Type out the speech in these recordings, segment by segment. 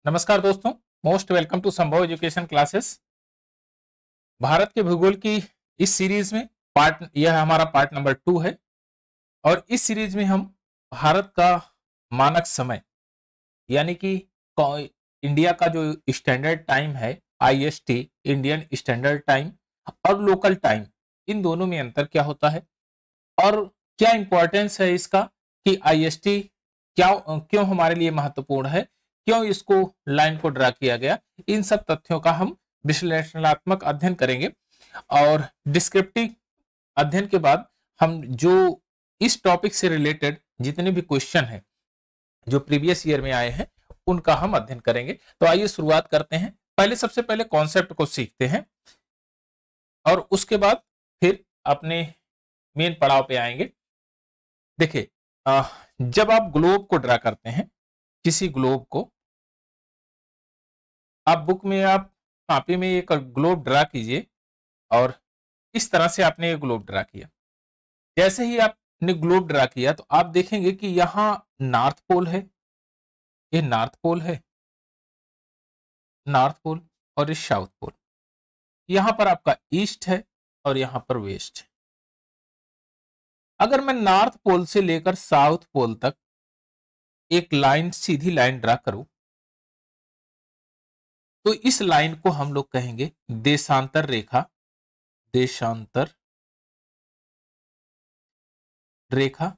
नमस्कार दोस्तों, most welcome to संभव एजुकेशन क्लासेस। भारत के भूगोल की इस सीरीज में यह हमारा पार्ट नंबर 2 है और इस सीरीज में हम भारत का मानक समय यानी कि इंडिया का जो स्टैंडर्ड टाइम है आईएसटी, इंडियन स्टैंडर्ड टाइम और लोकल टाइम, इन दोनों में अंतर क्या होता है और क्या इंपॉर्टेंस है इसका कि आईएसटी क्या क्यों हमारे लिए महत्वपूर्ण है, क्यों इसको लाइन को ड्रा किया गया, इन सब तथ्यों का हम विश्लेषणात्मक अध्ययन करेंगे। और डिस्क्रिप्टिव अध्ययन के बाद हम जो इस टॉपिक से रिलेटेड जितने भी क्वेश्चन हैं जो प्रीवियस ईयर में आए हैं उनका हम अध्ययन करेंगे। तो आइए शुरुआत करते हैं। सबसे पहले कॉन्सेप्ट को सीखते हैं और उसके बाद फिर अपने मेन पड़ाव पे आएंगे। देखिए, जब आप ग्लोब को ड्रा करते हैं, किसी ग्लोब को आप बुक में, आप कॉपी में एक ग्लोब ड्रा कीजिए और इस तरह से आपने ये ग्लोब ड्रा किया। जैसे ही आपने ग्लोब ड्रा किया तो आप देखेंगे कि यहाँ नॉर्थ पोल है, ये नॉर्थ पोल है, नॉर्थ पोल, और ये साउथ पोल। यहाँ पर आपका ईस्ट है और यहाँ पर वेस्ट है। अगर मैं नॉर्थ पोल से लेकर साउथ पोल तक एक लाइन, सीधी लाइन ड्रा करूं तो इस लाइन को हम लोग कहेंगे देशांतर रेखा, देशांतर रेखा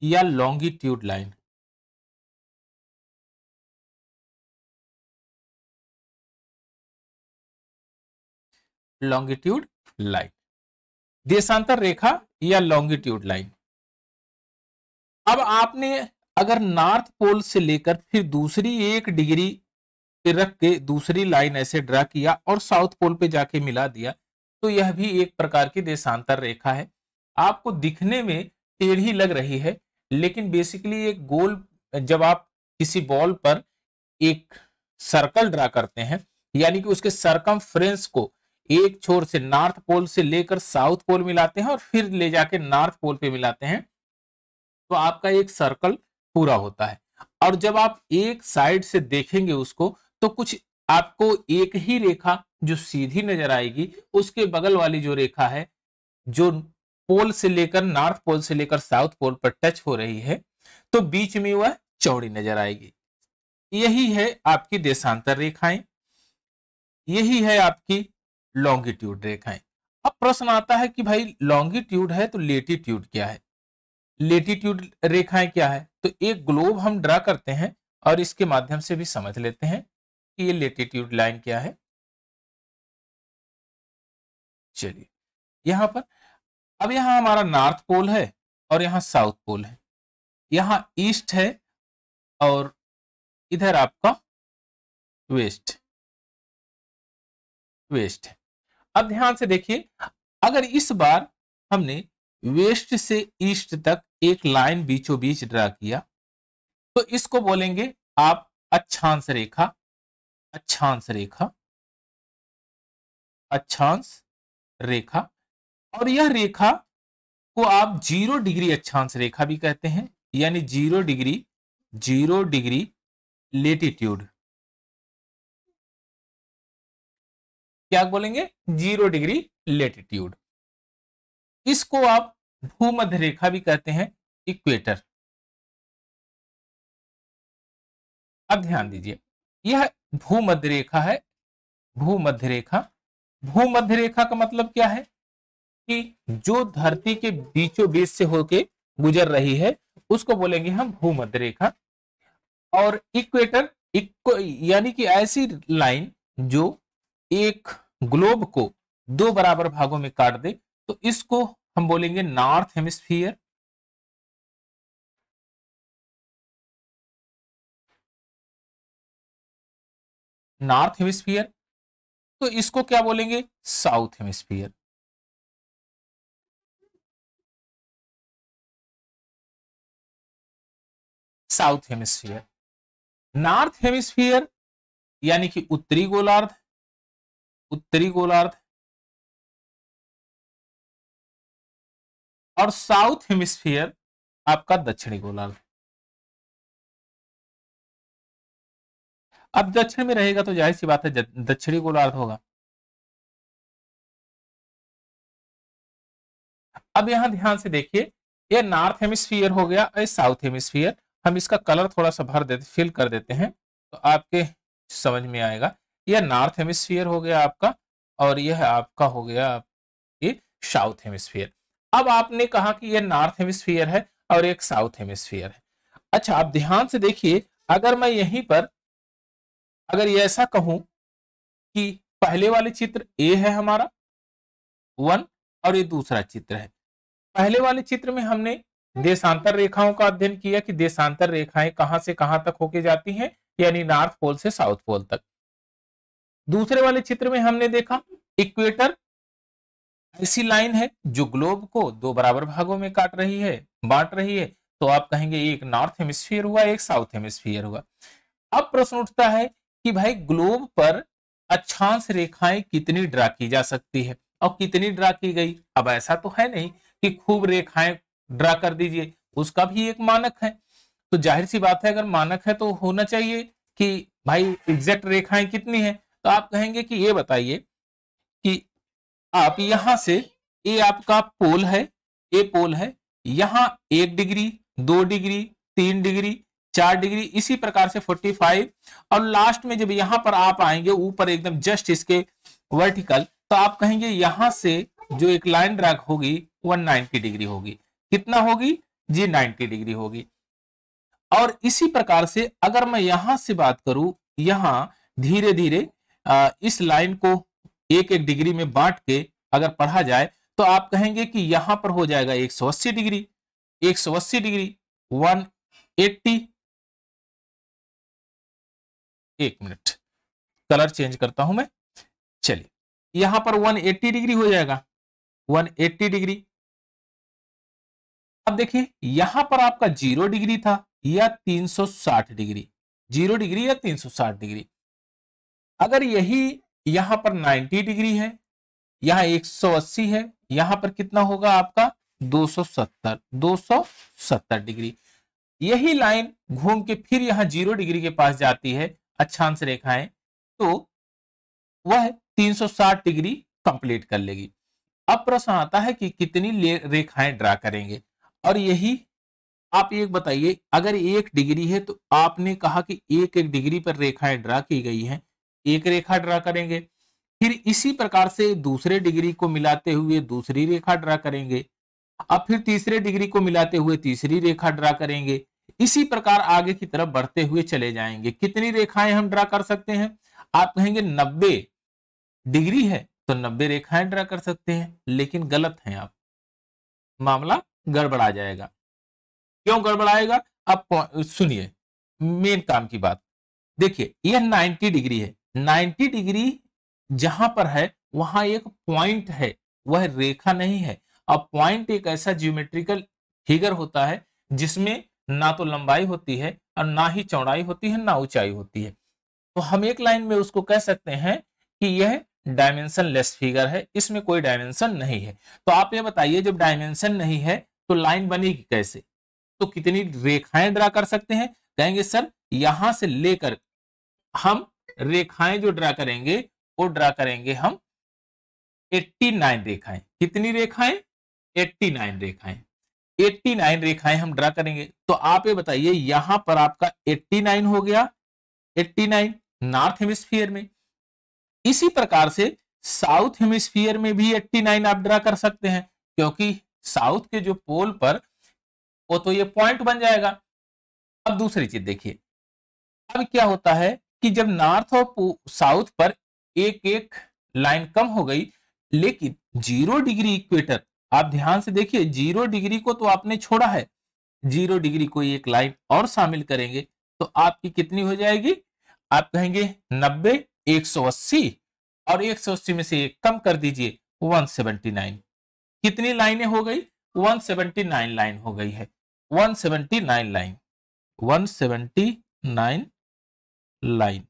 या लॉन्गिट्यूड लाइन। लॉन्गिट्यूड लाइन, देशांतर रेखा या लॉन्गिट्यूड लाइन। अब आपने अगर नॉर्थ पोल से लेकर फिर दूसरी 1 डिग्री पे रख के दूसरी लाइन ऐसे ड्रा किया और साउथ पोल पे जाके मिला दिया तो यह भी एक प्रकार की देशांतर रेखा है। आपको दिखने में टेढ़ी लग रही है लेकिन बेसिकली एक गोल, जब आप किसी बॉल पर एक सर्कल ड्रा करते हैं यानी कि उसके सरकमफ्रेंस को एक छोर से नॉर्थ पोल से लेकर साउथ पोल मिलाते हैं और फिर ले जाके नॉर्थ पोल पे मिलाते हैं तो आपका एक सर्कल पूरा होता है। और जब आप एक साइड से देखेंगे उसको तो कुछ आपको एक ही रेखा जो सीधी नजर आएगी, उसके बगल वाली जो रेखा है जो पोल से लेकर, नॉर्थ पोल से लेकर साउथ पोल पर टच हो रही है तो बीच में वह चौड़ी नजर आएगी। यही है आपकी देशांतर रेखाएं, यही है आपकी लॉन्गिट्यूड रेखाएं। अब प्रश्न आता है कि भाई लॉन्गिट्यूड है तो लेटीट्यूड क्या है, लेटीट्यूड रेखाएं क्या है। तो एक ग्लोब हम ड्रा करते हैं और इसके माध्यम से भी समझ लेते हैं कि ये लेटीट्यूड लाइन क्या है। चलिए, यहां पर अब यहां हमारा नॉर्थ पोल है और यहां साउथ पोल है, यहां ईस्ट है और इधर आपका वेस्ट, वेस्ट है। अब ध्यान से देखिए, अगर इस बार हमने वेस्ट से ईस्ट तक एक लाइन बीचों बीच ड्रा किया तो इसको बोलेंगे आप अक्षांश रेखा, अक्षांश रेखा, अक्षांश रेखा। और यह रेखा को आप 0 डिग्री अक्षांश रेखा भी कहते हैं, यानी 0 डिग्री, 0 डिग्री लेटीट्यूड, क्या बोलेंगे, 0 डिग्री लेटीट्यूड। इसको आप भूमध्य रेखा भी कहते हैं, इक्वेटर। अब ध्यान दीजिए, यह भूमध्य रेखा है, भूमध्य रेखा। भूमध्य रेखा का मतलब क्या है कि जो धरती के बीचों बीच से होके गुजर रही है उसको बोलेंगे हम भूमध्य रेखा। और इक्वेटर, यानी कि ऐसी लाइन जो एक ग्लोब को 2 बराबर भागों में काट दे तो इसको हम बोलेंगे नॉर्थ हेमिस्फीयर। नॉर्थ हेमिस्फीयर, तो इसको क्या बोलेंगे, south hemisphere. South hemisphere, north hemisphere यानी कि उत्तरी गोलार्ध, उत्तरी गोलार्ध। और साउथ हेमिस्फीयर आपका दक्षिणी गोलार्ध। अब दक्षिण में रहेगा तो जाहिर सी बात है दक्षिणी गोलार्ध होगा। अब यहां ध्यान से देखिए, ये नॉर्थ हेमिस्फीयर हो गया और साउथ हेमिस्फीयर। हम इसका कलर थोड़ा सा भर देते, फिल कर देते हैं तो आपके समझ में आएगा। यह नॉर्थ हेमिस्फीयर हो गया आपका, और यह आपका हो गया ये साउथ हेमिस्फीयर। अब आपने कहा कि यह नॉर्थ हेमिस्फीयर है और एक साउथ हेमिस्फीयर है। अच्छा, आप ध्यान से देखिए, अगर मैं यहीं पर अगर ये ऐसा कहूं कि पहले वाले चित्र ए है हमारा 1, और ये दूसरा चित्र है। पहले वाले चित्र में हमने देशांतर रेखाओं का अध्ययन किया कि देशांतर रेखाएं कहां से कहां तक होके जाती हैं, यानी नॉर्थ पोल से साउथ पोल तक। दूसरे वाले चित्र में हमने देखा इक्वेटर ऐसी लाइन है जो ग्लोब को दो बराबर भागों में काट रही है, बांट रही है। तो आप कहेंगे एक नॉर्थ हेमिस्फीयर हुआ, एक साउथ हेमिस्फीयर हुआ। अब प्रश्न उठता है कि भाई ग्लोब पर अक्षांश रेखाएं कितनी ड्रा की जा सकती है और कितनी ड्रा की गई। अब ऐसा तो है नहीं कि खूब रेखाएं ड्रा कर दीजिए, उसका भी एक मानक है। तो जाहिर सी बात है, अगर मानक है तो होना चाहिए कि भाई एग्जैक्ट रेखाएं कितनी है। तो आप कहेंगे कि ये बताइए कि आप यहां से, ये आपका पोल है, ए पोल है, यहां 1 डिग्री, 2 डिग्री, 3 डिग्री, 4 डिग्री, इसी प्रकार से 45, और लास्ट में जब यहां पर आप आएंगे ऊपर एकदम जस्ट इसके वर्टिकल, तो आप कहेंगे यहां से जो एक लाइन ड्रैग होगी 190 डिग्री होगी। कितना होगी जी? 90 डिग्री होगी। और इसी प्रकार से अगर मैं यहां से बात करूं, यहां धीरे धीरे इस लाइन को एक एक डिग्री में बांट के अगर पढ़ा जाए तो आप कहेंगे कि यहां पर हो जाएगा 180 डिग्री, 180 डिग्री, 180। एक मिनट, कलर चेंज करता हूं मैं। चलिए, यहां पर 180 डिग्री हो जाएगा, 180 डिग्री। अब देखिए, यहां पर आपका 0 डिग्री था या 360 डिग्री, 0 डिग्री या 360 डिग्री। अगर यही यहां पर 90 डिग्री है, यहां 180 है, यहां पर कितना होगा आपका 270, 270 डिग्री। यही लाइन घूम के फिर यहां 0 डिग्री के पास जाती है अक्षांश रेखाएं, तो वह 360 डिग्री कंप्लीट कर लेगी। अब प्रश्न आता है कि कितनी रेखाएं ड्रा करेंगे। और यही आप एक बताइए, अगर 1 डिग्री है तो आपने कहा कि एक एक डिग्री पर रेखाएं ड्रा की गई हैं, एक रेखा ड्रा करेंगे। फिर इसी प्रकार से दूसरे डिग्री को मिलाते हुए दूसरी रेखा ड्रा करेंगे। अब फिर तीसरे डिग्री को मिलाते हुए तीसरी रेखा ड्रा करेंगे। इसी प्रकार आगे की तरफ बढ़ते हुए चले जाएंगे। कितनी रेखाएं हम ड्रा कर सकते हैं? आप कहेंगे 90 डिग्री है तो 90 रेखाएं ड्रा कर सकते हैं, लेकिन गलत हैं आप, मामला गड़बड़ा जाएगा। क्यों गड़बड़ाएगा? अब सुनिए मेन काम की बात। देखिए, यह 90 डिग्री है, 90 डिग्री जहां पर है वहां एक पॉइंट है, वह रेखा नहीं है। अब पॉइंट एक ऐसा ज्योमेट्रिकल फिगर होता है जिसमें ना तो लंबाई होती है और ना ही चौड़ाई होती है, ना ऊंचाई होती है। तो हम एक लाइन में उसको कह सकते हैं कि यह डायमेंशन लेस फिगर है, इसमें कोई डायमेंशन नहीं है। तो आप ये बताइए, जब डायमेंशन नहीं है तो लाइन बनेगी कैसे? तो कितनी रेखाएं ड्रा कर सकते हैं? कहेंगे सर, यहां से लेकर हम रेखाएं जो ड्रा करेंगे वो ड्रा करेंगे हम 89 रेखाएं। कितनी रेखाएं? 89 रेखाएं। 89 रेखाएं हम ड्रा करेंगे। तो आप ये बताइए, यहां पर आपका 89 हो गया, 89 नॉर्थ हेमिस्फीयर में। इसी प्रकार से साउथ हेमिस्फीयर में भी 89 आप ड्रा कर सकते हैं, क्योंकि साउथ के जो पोल पर वो तो ये पॉइंट बन जाएगा। अब दूसरी चीज देखिए, अब क्या होता है कि जब नॉर्थ और साउथ पर एक एक लाइन कम हो गई, लेकिन 0 डिग्री इक्वेटर, आप ध्यान से देखिए, 0 डिग्री को तो आपने छोड़ा है, 0 डिग्री को एक लाइन और शामिल करेंगे तो आपकी कितनी हो जाएगी? आप कहेंगे 90, 180, और 180 में से एक कम कर दीजिए 179। कितनी लाइनें हो गई? 179 लाइन हो गई है, 179 लाइन, 179 लाइन।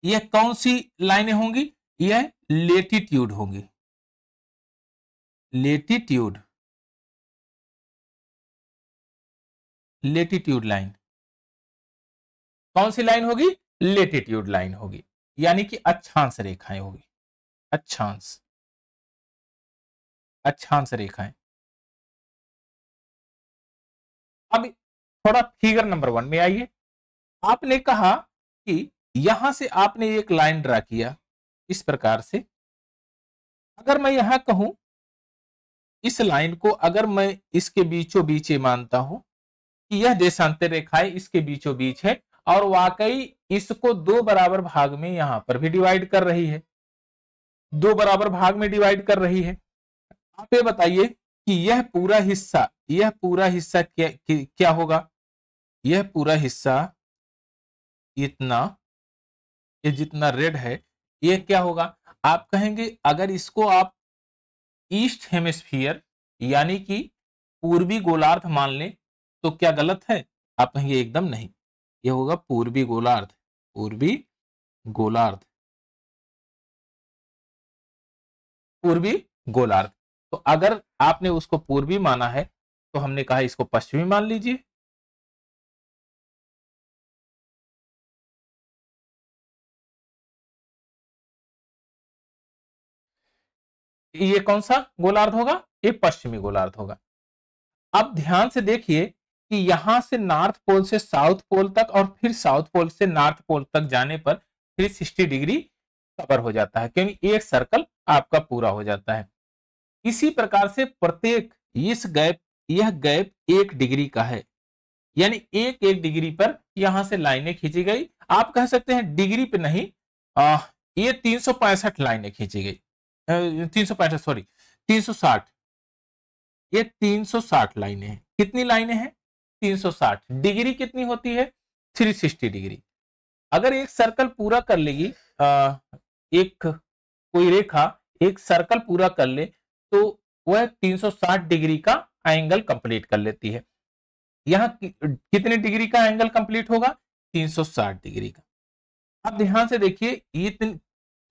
यह कौन सी लाइनें होंगी? यह लेटीट्यूड होंगी, लेटीट्यूड, लेटीट्यूड लाइन। कौन सी लाइन होगी? लेटिट्यूड लाइन होगी, यानी कि अक्षांश रेखाएं होगी, अक्षांश अक्षांश रेखाएं। अब थोड़ा फिगर नंबर 1 में आइए। आपने कहा कि यहां से आपने एक लाइन ड्रा किया इस प्रकार से। अगर मैं यहां कहूं इस लाइन को अगर मैं इसके बीचों बीच मानता हूं कि यह देशांतर रेखाएं इसके बीचों बीच है और वाकई इसको दो बराबर भाग में यहां पर भी डिवाइड कर रही है, दो बराबर भाग में डिवाइड कर रही है। आप ये बताइए कि यह पूरा हिस्सा क्या होगा? यह पूरा हिस्सा इतना, ये जितना रेड है ये क्या होगा? आप कहेंगे अगर इसको आप ईस्ट हेमिस्फीयर यानी कि पूर्वी गोलार्ध मान लें तो क्या गलत है? आप कहेंगे एकदम नहीं, यह होगा पूर्वी गोलार्ध, पूर्वी गोलार्ध, पूर्वी गोलार्ध। तो अगर आपने उसको पूर्वी माना है तो हमने कहा इसको पश्चिमी मान लीजिए। ये कौन सा गोलार्ध होगा? ये पश्चिमी गोलार्ध होगा। अब ध्यान से देखिए कि यहां से नॉर्थ पोल से साउथ पोल तक और फिर साउथ पोल से नॉर्थ पोल तक जाने पर 360 डिग्री कवर हो जाता है, क्योंकि एक सर्कल आपका पूरा हो जाता है। इसी प्रकार से प्रत्येक यह गैप 1 डिग्री का है, यानी एक एक डिग्री पर यहां से लाइनें खींची गई। आप कह सकते हैं डिग्री पे नहीं, ये 365 लाइनें खींची गई, 365 सॉरी 360, ये 360 लाइनें हैं। कितनी लाइनें हैं? 360। डिग्री कितनी होती है? 360 डिग्री। अगर एक सर्कल पूरा कर लेगी, एक कोई रेखा एक सर्कल पूरा कर ले तो वह 360 डिग्री का एंगल कंप्लीट कर लेती है। यहां कितने डिग्री का एंगल कंप्लीट होगा? 360 डिग्री का। अब ध्यान से देखिए ये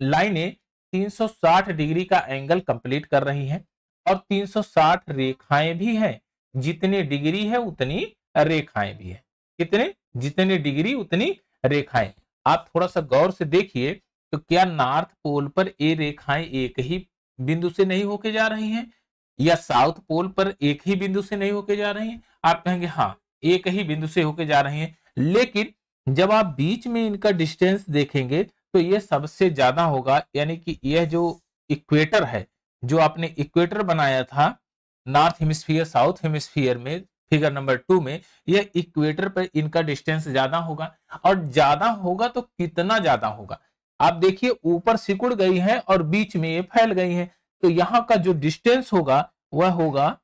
लाइनें 360 डिग्री का एंगल कंप्लीट कर रही हैं और 360 रेखाएं भी हैं। जितनी डिग्री है उतनी रेखाएं भी है। कितने? जितनी डिग्री उतनी रेखाएं। आप थोड़ा सा गौर से देखिए तो क्या नॉर्थ पोल पर ये रेखाएं एक ही बिंदु से नहीं होके जा रही हैं या साउथ पोल पर एक ही बिंदु से नहीं होके जा रही हैं? आप कहेंगे हाँ, एक ही बिंदु से होके जा रही हैं, लेकिन जब आप बीच में इनका डिस्टेंस देखेंगे तो यह सबसे ज्यादा होगा, यानी कि यह जो इक्वेटर है, जो आपने इक्वेटर बनाया था नॉर्थ हेमिस्फीयर साउथ हेमिस्फीयर में फिगर नंबर 2 में, यह इक्वेटर पर इनका डिस्टेंस ज्यादा होगा। और ज्यादा होगा तो कितना ज्यादा होगा? आप देखिए ऊपर सिकुड़ गई है और बीच में ये फैल गई है, तो यहां का जो डिस्टेंस होगा वह होगा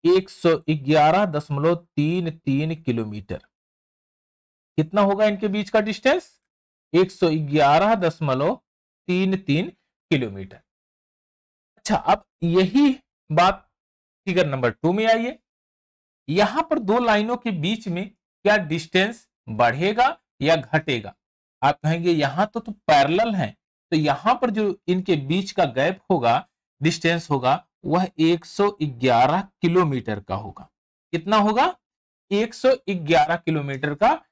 111.33 किलोमीटर। कितना होगा इनके बीच का डिस्टेंस? 111.33 किलोमीटर। अच्छा, अब यही बात फिगर नंबर 2 में आइए। यहां पर दो लाइनों के बीच में क्या डिस्टेंस बढ़ेगा या घटेगा? आप कहेंगे यहां तो पैरेलल है, तो यहां पर जो इनके बीच का गैप होगा, डिस्टेंस होगा, वह 111 किलोमीटर का होगा। कितना होगा? 111 किलोमीटर का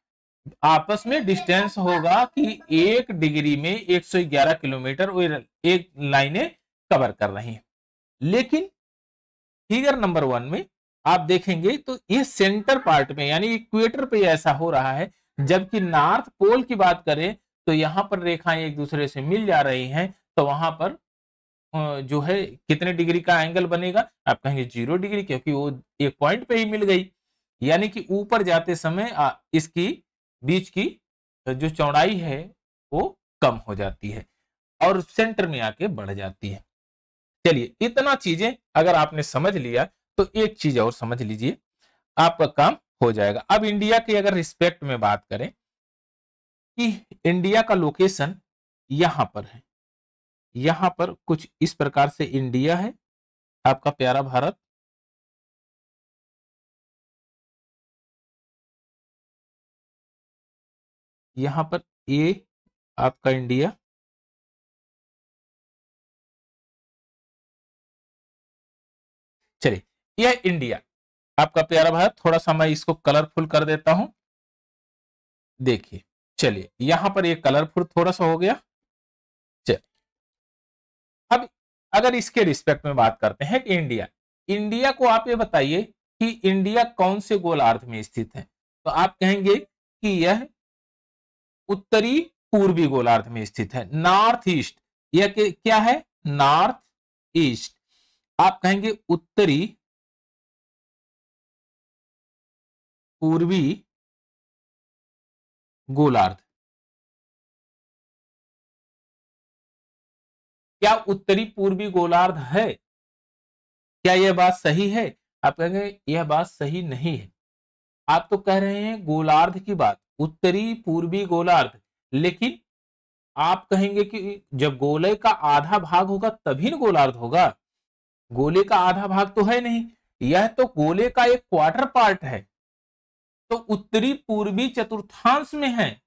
आपस में डिस्टेंस होगा कि एक डिग्री में 111 किलोमीटर एक लाइनें कवर कर रही हैं। लेकिन फिगर नंबर 1 में आप देखेंगे तो ये सेंटर पार्ट में यानी इक्वेटर पे ऐसा हो रहा है, जबकि नॉर्थ पोल की बात करें तो यहां पर रेखाएं एक दूसरे से मिल जा रही हैं, तो वहां पर जो है कितने डिग्री का एंगल बनेगा? आप कहेंगे 0 डिग्री, क्योंकि वो एक पॉइंट पे ही मिल गई। यानी कि ऊपर जाते समय इसकी बीच की जो चौड़ाई है वो कम हो जाती है और सेंटर में आके बढ़ जाती है। चलिए, इतना चीजें अगर आपने समझ लिया तो एक चीज और समझ लीजिए, आपका काम हो जाएगा। अब इंडिया के अगर रिस्पेक्ट में बात करें कि इंडिया का लोकेशन यहां पर है, यहां पर कुछ इस प्रकार से इंडिया है, आपका प्यारा भारत। यहां पर ये आपका इंडिया, चलिए यह इंडिया आपका प्यारा भारत। थोड़ा सा मैं इसको कलरफुल कर देता हूं, देखिए चलिए यहां पर एक कलरफुल थोड़ा सा हो गया। चलिए अब अगर इसके रिस्पेक्ट में बात करते हैं कि इंडिया, इंडिया को आप ये बताइए कि इंडिया कौन से गोलार्ध में स्थित है, तो आप कहेंगे कि यह उत्तरी पूर्वी गोलार्ध में स्थित है, नॉर्थ ईस्ट। यह क्या है, नॉर्थ ईस्ट। आप कहेंगे उत्तरी पूर्वी गोलार्ध। क्या उत्तरी पूर्वी गोलार्ध है? क्या यह बात सही है? आप कहेंगे यह बात सही नहीं है। आप तो कह रहे हैं गोलार्ध की बात, उत्तरी पूर्वी गोलार्ध, लेकिन आप कहेंगे कि जब गोले का आधा भाग होगा तभी न गोलार्ध होगा। गोले का आधा भाग तो है नहीं, यह तो गोले का एक क्वार्टर पार्ट है, तो उत्तरी पूर्वी चतुर्थांश में है।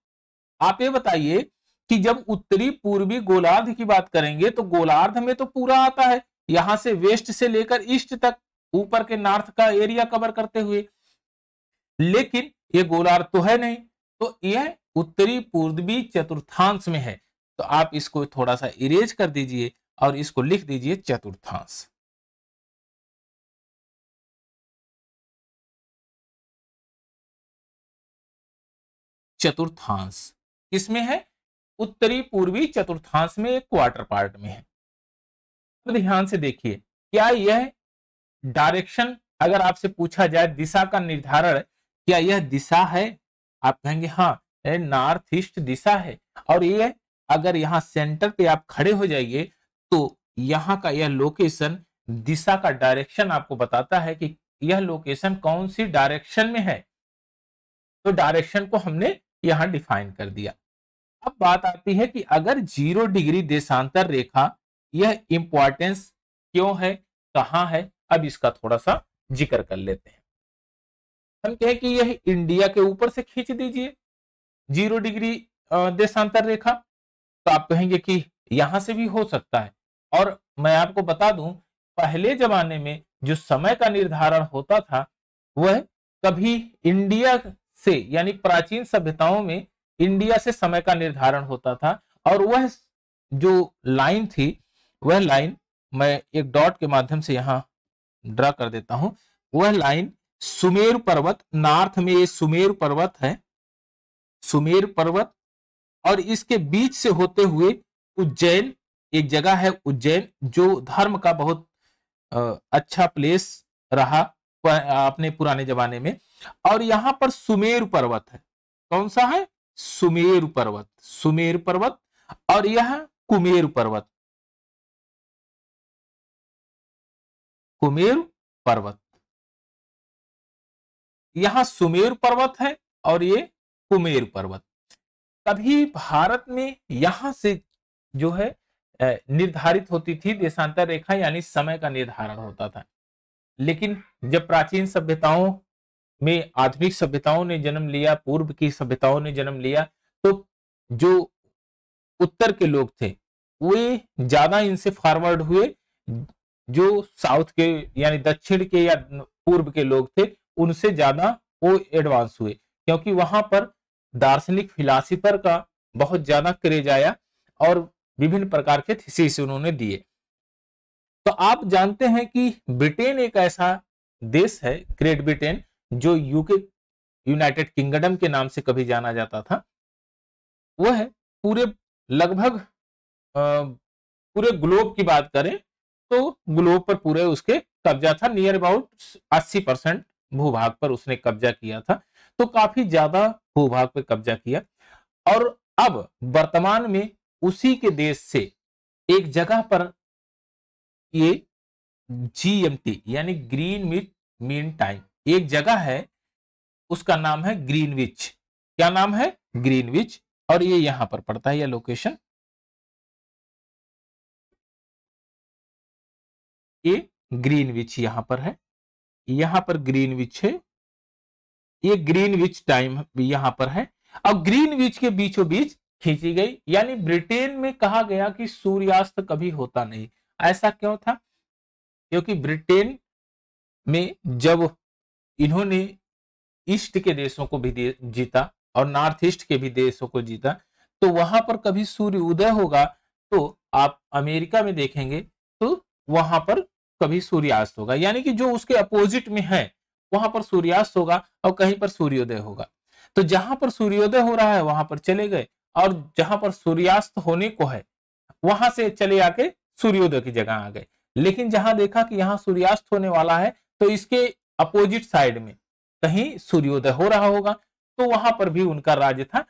आप ये बताइए कि जब उत्तरी पूर्वी गोलार्ध की बात करेंगे तो गोलार्ध में तो पूरा आता है, यहां से वेस्ट से लेकर ईस्ट तक, ऊपर के नॉर्थ का एरिया कवर करते हुए, लेकिन ये गोलार्ध तो है नहीं, तो यह उत्तरी पूर्वी चतुर्थांश में है। तो आप इसको थोड़ा सा इरेज कर दीजिए और इसको लिख दीजिए चतुर्थांश। चतुर्थांश किसमें है? उत्तरी पूर्वी चतुर्थांश में, एक क्वार्टर पार्ट में है। तो ध्यान से देखिए, क्या यह डायरेक्शन, अगर आपसे पूछा जाए दिशा का निर्धारण, क्या यह दिशा है? आप कहेंगे हाँ, नॉर्थ ईस्ट दिशा है। और ये अगर यहाँ सेंटर पे आप खड़े हो जाइए तो यहाँ का यह लोकेशन दिशा का डायरेक्शन आपको बताता है कि यह लोकेशन कौन सी डायरेक्शन में है। तो डायरेक्शन को हमने यहां डिफाइन कर दिया। अब बात आती है कि अगर 0 डिग्री देशांतर रेखा, यह इंपॉर्टेंस क्यों है, कहां है, अब इसका थोड़ा सा जिक्र कर लेते हैं। हम कहें कि यह इंडिया के ऊपर से खींच दीजिए 0 डिग्री देशांतर रेखा, तो आप कहेंगे कि यहां से भी हो सकता है। और मैं आपको बता दूं, पहले जमाने में जो समय का निर्धारण होता था वह कभी इंडिया से, यानी प्राचीन सभ्यताओं में इंडिया से समय का निर्धारण होता था, और वह जो लाइन थी, वह लाइन मैं एक डॉट के माध्यम से यहां ड्रा कर देता हूं। वह लाइन सुमेरु पर्वत, नॉर्थ में ये सुमेरु पर्वत है, सुमेरु पर्वत, और इसके बीच से होते हुए उज्जैन, एक जगह है उज्जैन जो धर्म का बहुत अच्छा प्लेस रहा अपने पुराने जमाने में। और यहां पर सुमेरु पर्वत है, कौन सा है? सुमेरु पर्वत, सुमेरु पर्वत। और यह कुमेरु पर्वत, कुमेरु पर्वत। यहां सुमेरु पर्वत है और ये कुमेरु पर्वत। तभी भारत में यहां से जो है निर्धारित होती थी देशांतर रेखा, यानी समय का निर्धारण होता था। लेकिन जब प्राचीन सभ्यताओं में आधुनिक सभ्यताओं ने जन्म लिया, पूर्व की सभ्यताओं ने जन्म लिया, तो जो उत्तर के लोग थे वे ज्यादा इनसे फॉरवर्ड हुए, जो साउथ के यानी दक्षिण के या पूर्व के लोग थे उनसे ज्यादा वो एडवांस हुए, क्योंकि वहां पर दार्शनिक फिलासफर का बहुत ज्यादा क्रेज आया और विभिन्न प्रकार के थीसिस उन्होंने दिए। तो आप जानते हैं कि ब्रिटेन एक ऐसा देश है, ग्रेट ब्रिटेन, जो यूके, यूनाइटेड किंगडम के नाम से कभी जाना जाता था। वह पूरे लगभग पूरे ग्लोब की बात करें तो ग्लोब पर पूरे उसके कब्जा था, नियर अबाउट 80% भूभाग पर उसने कब्जा किया था। तो काफी ज्यादा भूभाग पर कब्जा किया। और अब वर्तमान में उसी के देश से एक जगह पर ये जीएमटी यानी ग्रीनविच मीन टाइम, एक जगह है, उसका नाम है ग्रीनविच। क्या नाम है? ग्रीनविच। और ये यहां पर पड़ता है, यह लोकेशन, ये ग्रीनविच यहां पर है, यहां पर ग्रीनविच है, ये ग्रीनविच टाइम यहां पर है। और ग्रीनविच के बीचों बीच खींची गई, यानी ब्रिटेन में कहा गया कि सूर्यास्त कभी होता नहीं। ऐसा क्यों था? क्योंकि ब्रिटेन में जब इन्होंने ईस्ट के देशों को भी जीता और नॉर्थ ईस्ट के भी देशों को जीता, तो वहां पर कभी सूर्य उदय होगा तो आप अमेरिका में देखेंगे तो वहां पर कभी सूर्यास्त होगा, यानी कि जो उसके अपोजिट में है वहां पर सूर्यास्त होगा और कहीं पर सूर्योदय होगा। तो जहां पर सूर्योदय हो रहा है वहां पर चले गए, और जहां पर सूर्यास्त होने को है वहां से चले आके सूर्योदय की जगह आ गए। लेकिन जहां देखा कि यहाँ सूर्यास्त होने वाला है तो इसके अपोजिट साइड में कहीं सूर्योदय हो रहा होगा, तो वहां पर भी उनका राज्य था।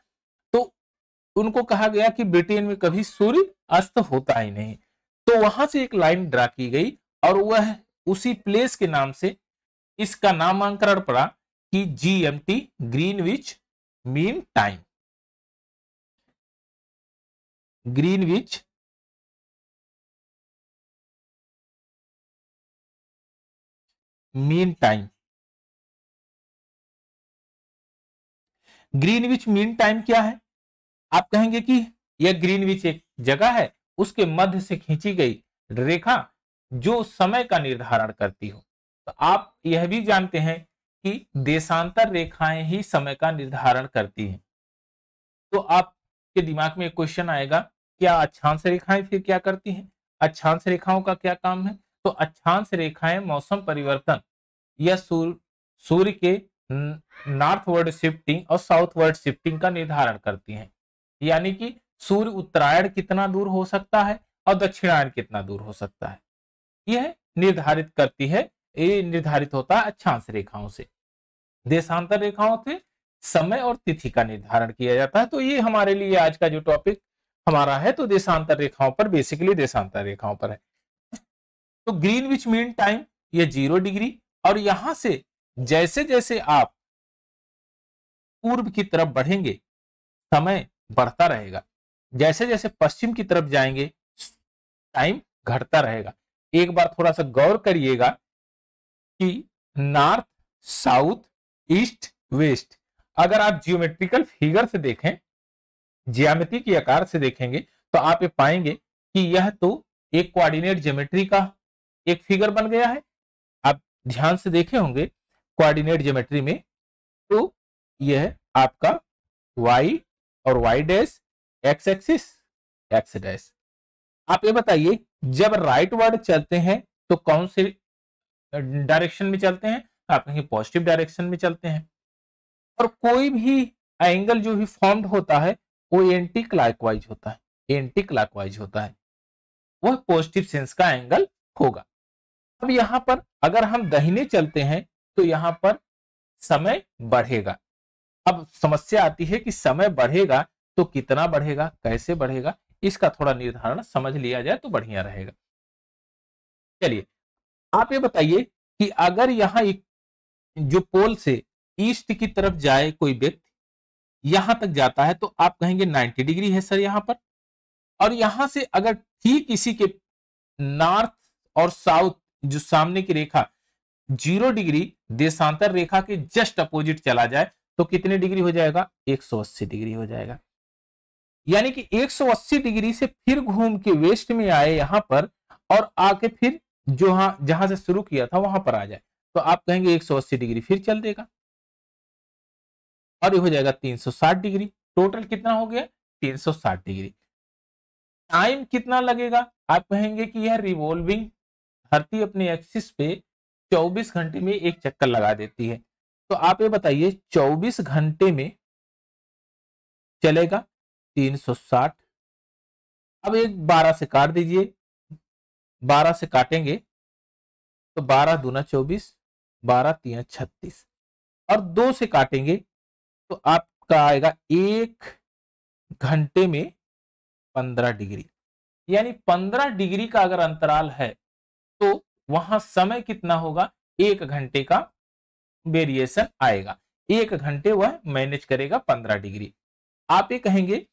तो उनको कहा गया कि ब्रिटेन में कभी सूर्य अस्त होता ही नहीं। तो वहां से एक लाइन ड्रा की गई और वह उसी प्लेस के नाम से इसका नामांकन पड़ा कि GMT, Greenwich mean time. Greenwich mean time. Greenwich mean time क्या है? आप कहेंगे कि यह ग्रीनविच एक जगह है, उसके मध्य से खींची गई रेखा जो समय का निर्धारण करती हो। तो आप यह भी जानते हैं कि देशांतर रेखाएं ही समय का निर्धारण करती हैं। तो आपके दिमाग में एक क्वेश्चन आएगा, क्या अक्षांश रेखाएं फिर क्या करती हैं? अक्षांश रेखाओं का क्या काम है? तो अक्षांश रेखाएं मौसम परिवर्तन या सूर्य के नॉर्थवर्ड शिफ्टिंग और साउथवर्ड शिफ्टिंग का निर्धारण करती हैं। यानी कि सूर्य उत्तरायण कितना दूर हो सकता है और दक्षिणायन कितना दूर हो सकता है, यह निर्धारित करती है। ये निर्धारित होता है अक्षांश रेखाओं से। देशांतर रेखाओं से समय और तिथि का निर्धारण किया जाता है। तो ये हमारे लिए आज का जो टॉपिक हमारा है तो देशांतर रेखाओं पर, बेसिकली देशांतर रेखाओं पर है। तो ग्रीनविच मीन टाइम ये 0 डिग्री, और यहां से जैसे जैसे आप पूर्व की तरफ बढ़ेंगे समय बढ़ता रहेगा, जैसे जैसे पश्चिम की तरफ जाएंगे टाइम घटता रहेगा। एक बार थोड़ा सा गौर करिएगा कि नॉर्थ, साउथ, ईस्ट, वेस्ट, अगर आप जियोमेट्रिकल फिगर से देखें, ज्यामिति के आकार से देखेंगे तो आप ये पाएंगे कि यह तो एक कोऑर्डिनेट ज्योमेट्री का एक फिगर बन गया है। आप ध्यान से देखे होंगे कोऑर्डिनेट ज्योमेट्री में, तो यह आपका y और y dash, x axis, x dash. आप ये बताइए जब राइट वर्ड चलते हैं तो कौन से डायरेक्शन में चलते हैं? आप कहेंगे पॉजिटिव डायरेक्शन में चलते हैं। और कोई भी एंगल जो भी फॉर्म्ड होता है वो एंटी क्लॉकवाइज होता है, एंटी क्लॉकवाइज होता है, वह पॉजिटिव सेंस का एंगल होगा। अब यहां पर अगर हम दाहिने चलते हैं तो यहां पर समय बढ़ेगा। अब समस्या आती है कि समय बढ़ेगा तो कितना बढ़ेगा, कैसे बढ़ेगा, इसका थोड़ा निर्धारण समझ लिया जाए तो बढ़िया रहेगा। चलिए आप ये बताइए कि अगर यहां एक जो पोल से ईस्ट की तरफ जाए कोई व्यक्ति यहां तक जाता है तो आप कहेंगे 90 डिग्री है सर यहां पर, और यहां से अगर ठीक इसी के नॉर्थ और साउथ जो सामने की रेखा 0 डिग्री देशांतर रेखा के जस्ट अपोजिट चला जाए तो कितने डिग्री हो जाएगा? 180 डिग्री हो जाएगा। यानी कि 180 डिग्री से फिर घूम के वेस्ट में आए यहां पर और आके फिर जो जहां से शुरू किया था वहां पर आ जाए तो आप कहेंगे 180 डिग्री फिर चल देगा और ये हो जाएगा 360 डिग्री। टोटल कितना हो गया? 360 डिग्री। टाइम कितना लगेगा? आप कहेंगे कि यह रिवॉल्विंग धरती अपने एक्सिस पे 24 घंटे में एक चक्कर लगा देती है। तो आप ये बताइए 24 घंटे में चलेगा 360। अब एक 12 से काट दीजिए, 12 से काटेंगे तो 12 दूना 24, 12 तिया 36, और 2 से काटेंगे तो आपका आएगा 1 घंटे में 15 डिग्री। यानी 15 डिग्री का अगर अंतराल है तो वहां समय कितना होगा? 1 घंटे का वेरिएशन आएगा, 1 घंटे वह मैनेज करेगा 15 डिग्री। आप ये कहेंगे,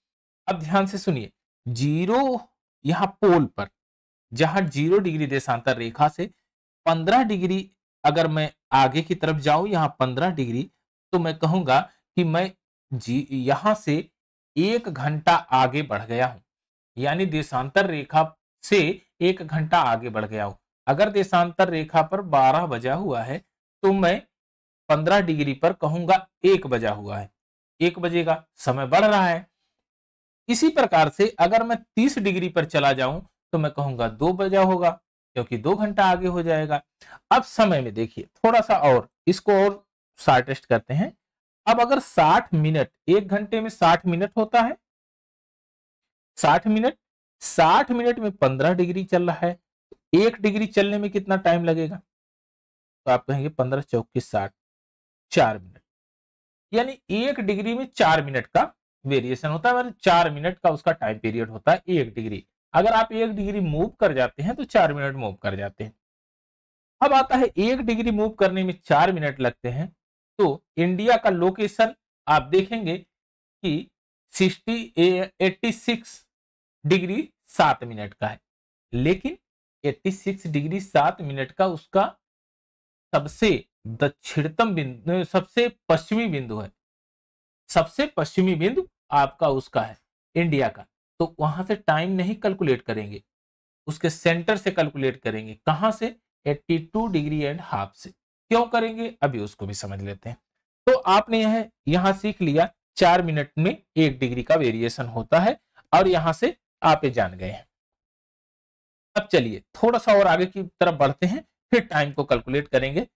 अब ध्यान से सुनिए, 0 यहां पोल पर जहां 0 डिग्री देशांतर रेखा से 15 डिग्री अगर मैं आगे की तरफ जाऊं यहां 15 डिग्री, तो मैं कहूंगा कि मैं यहां से 1 घंटा आगे बढ़ गया हूं, यानी देशांतर रेखा से 1 घंटा आगे बढ़ गया हूं। अगर देशांतर रेखा पर 12 बजा हुआ है तो मैं 15 डिग्री पर कहूंगा 1 बजा हुआ है। 1 बजेगा, समय बढ़ रहा है। इसी प्रकार से अगर मैं 30 डिग्री पर चला जाऊं तो मैं कहूंगा 2 बजा होगा, क्योंकि 2 घंटा आगे हो जाएगा। अब समय में देखिए थोड़ा सा और इसको और शॉर्टेस्ट करते हैं। अब अगर 60 मिनट, 1 घंटे में 60 मिनट होता है, 60 मिनट, 60 मिनट में 15 डिग्री चल रहा है, 1 डिग्री चलने में कितना टाइम लगेगा? तो आप कहेंगे 15 चौक 60, 4 मिनट। यानी 1 डिग्री में 4 मिनट का वेरिएशन होता है, मतलब 4 मिनट का उसका टाइम पीरियड होता है 1 डिग्री। अगर आप 1 डिग्री मूव कर जाते हैं तो 4 मिनट मूव कर जाते हैं। अब आता है 1 डिग्री मूव करने में 4 मिनट लगते हैं, तो इंडिया का लोकेशन आप देखेंगे कि 86 डिग्री 7 मिनट का है, लेकिन 86 डिग्री 7 मिनट का उसका सबसे दक्षिणतम बिंदु, सबसे पश्चिमी बिंदु है। सबसे पश्चिमी बिंदु आपका उसका है इंडिया का, तो वहां से टाइम नहीं कैलकुलेट करेंगे, उसके सेंटर से कैलकुलेट करेंगे। कहां से? 82 डिग्री एंड हाफ से। क्यों करेंगे अभी उसको भी समझ लेते हैं। तो आपने यह यहां सीख लिया 4 मिनट में 1 डिग्री का वेरिएशन होता है, और यहां से आप ये जान गए हैं। अब चलिए थोड़ा सा और आगे की तरफ बढ़ते हैं, फिर टाइम को कैलकुलेट करेंगे।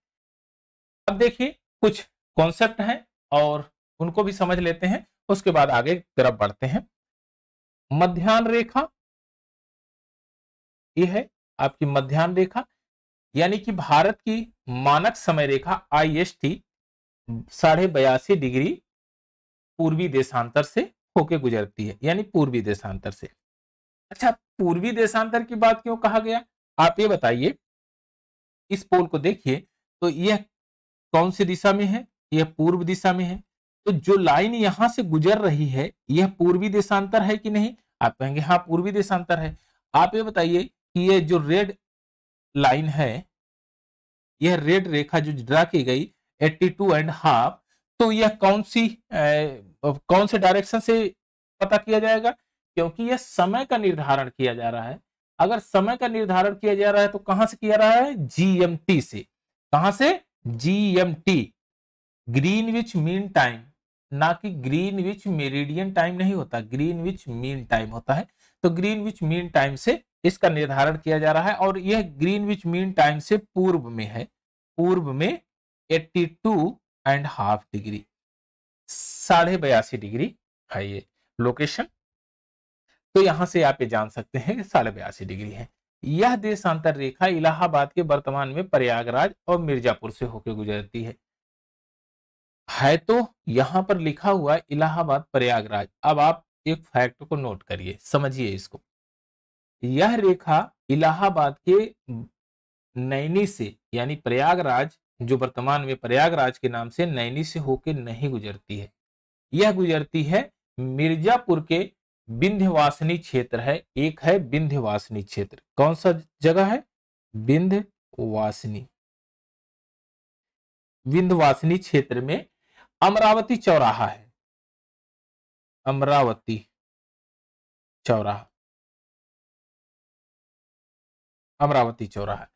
अब देखिए कुछ कॉन्सेप्ट हैं और उनको भी समझ लेते हैं, उसके बाद आगे की तरफ बढ़ते हैं। मध्याह्न रेखा, यह है आपकी मध्याह्न रेखा, यानी कि भारत की मानक समय रेखा IST 82.5 डिग्री पूर्वी देशांतर से होके गुजरती है, यानी पूर्वी देशांतर से। अच्छा, पूर्वी देशांतर की बात क्यों कहा गया, आप ये बताइए। इस पोल को देखिए, तो यह कौन सी दिशा में है? यह पूर्व दिशा में है। तो जो लाइन यहां से गुजर रही है, यह पूर्वी देशांतर है कि नहीं? आप कहेंगे हाँ पूर्वी देशांतर है। आप ये बताइए कि ये जो रेड लाइन है, यह रेड रेखा जो ड्रा की गई 82 एंड हाफ, तो यह कौन से डायरेक्शन से पता किया जाएगा? क्योंकि यह समय का निर्धारण किया जा रहा है। अगर समय का निर्धारण किया जा रहा है तो कहां से किया रहा है? GMT से। कहां से? GMT, ग्रीनविच मीन टाइम, ना कि ग्रीनविच मेरिडियन टाइम नहीं होता, ग्रीनविच मीन टाइम होता है। तो ग्रीनविच मीन टाइम से इसका निर्धारण किया जा रहा है, और यह ग्रीनविच मीन टाइम से पूर्व में है, पूर्व में 82 एंड हाफ डिग्री, 82.5 डिग्री है ये लोकेशन। तो यहां से आप ये जान सकते हैं कि 82.5 डिग्री है। यह देशांतर रेखा इलाहाबाद के वर्तमान में प्रयागराज और मिर्जापुर से होकर गुजरती है तो यहां पर लिखा हुआ है इलाहाबाद प्रयागराज। अब आप एक फैक्ट को नोट करिए, समझिए इसको। यह रेखा इलाहाबाद के नैनी से, यानी प्रयागराज, जो वर्तमान में प्रयागराज के नाम से नैनी से होकर नहीं गुजरती है, यह गुजरती है मिर्जापुर के विंध्यवासिनी क्षेत्र है। एक है विंध्यवासिनी क्षेत्र, कौन सा जगह है? विंध्यवासिनी। विंध्यवासिनी क्षेत्र में अमरावती चौराहा है, अमरावती चौराहा, अमरावती चौराहा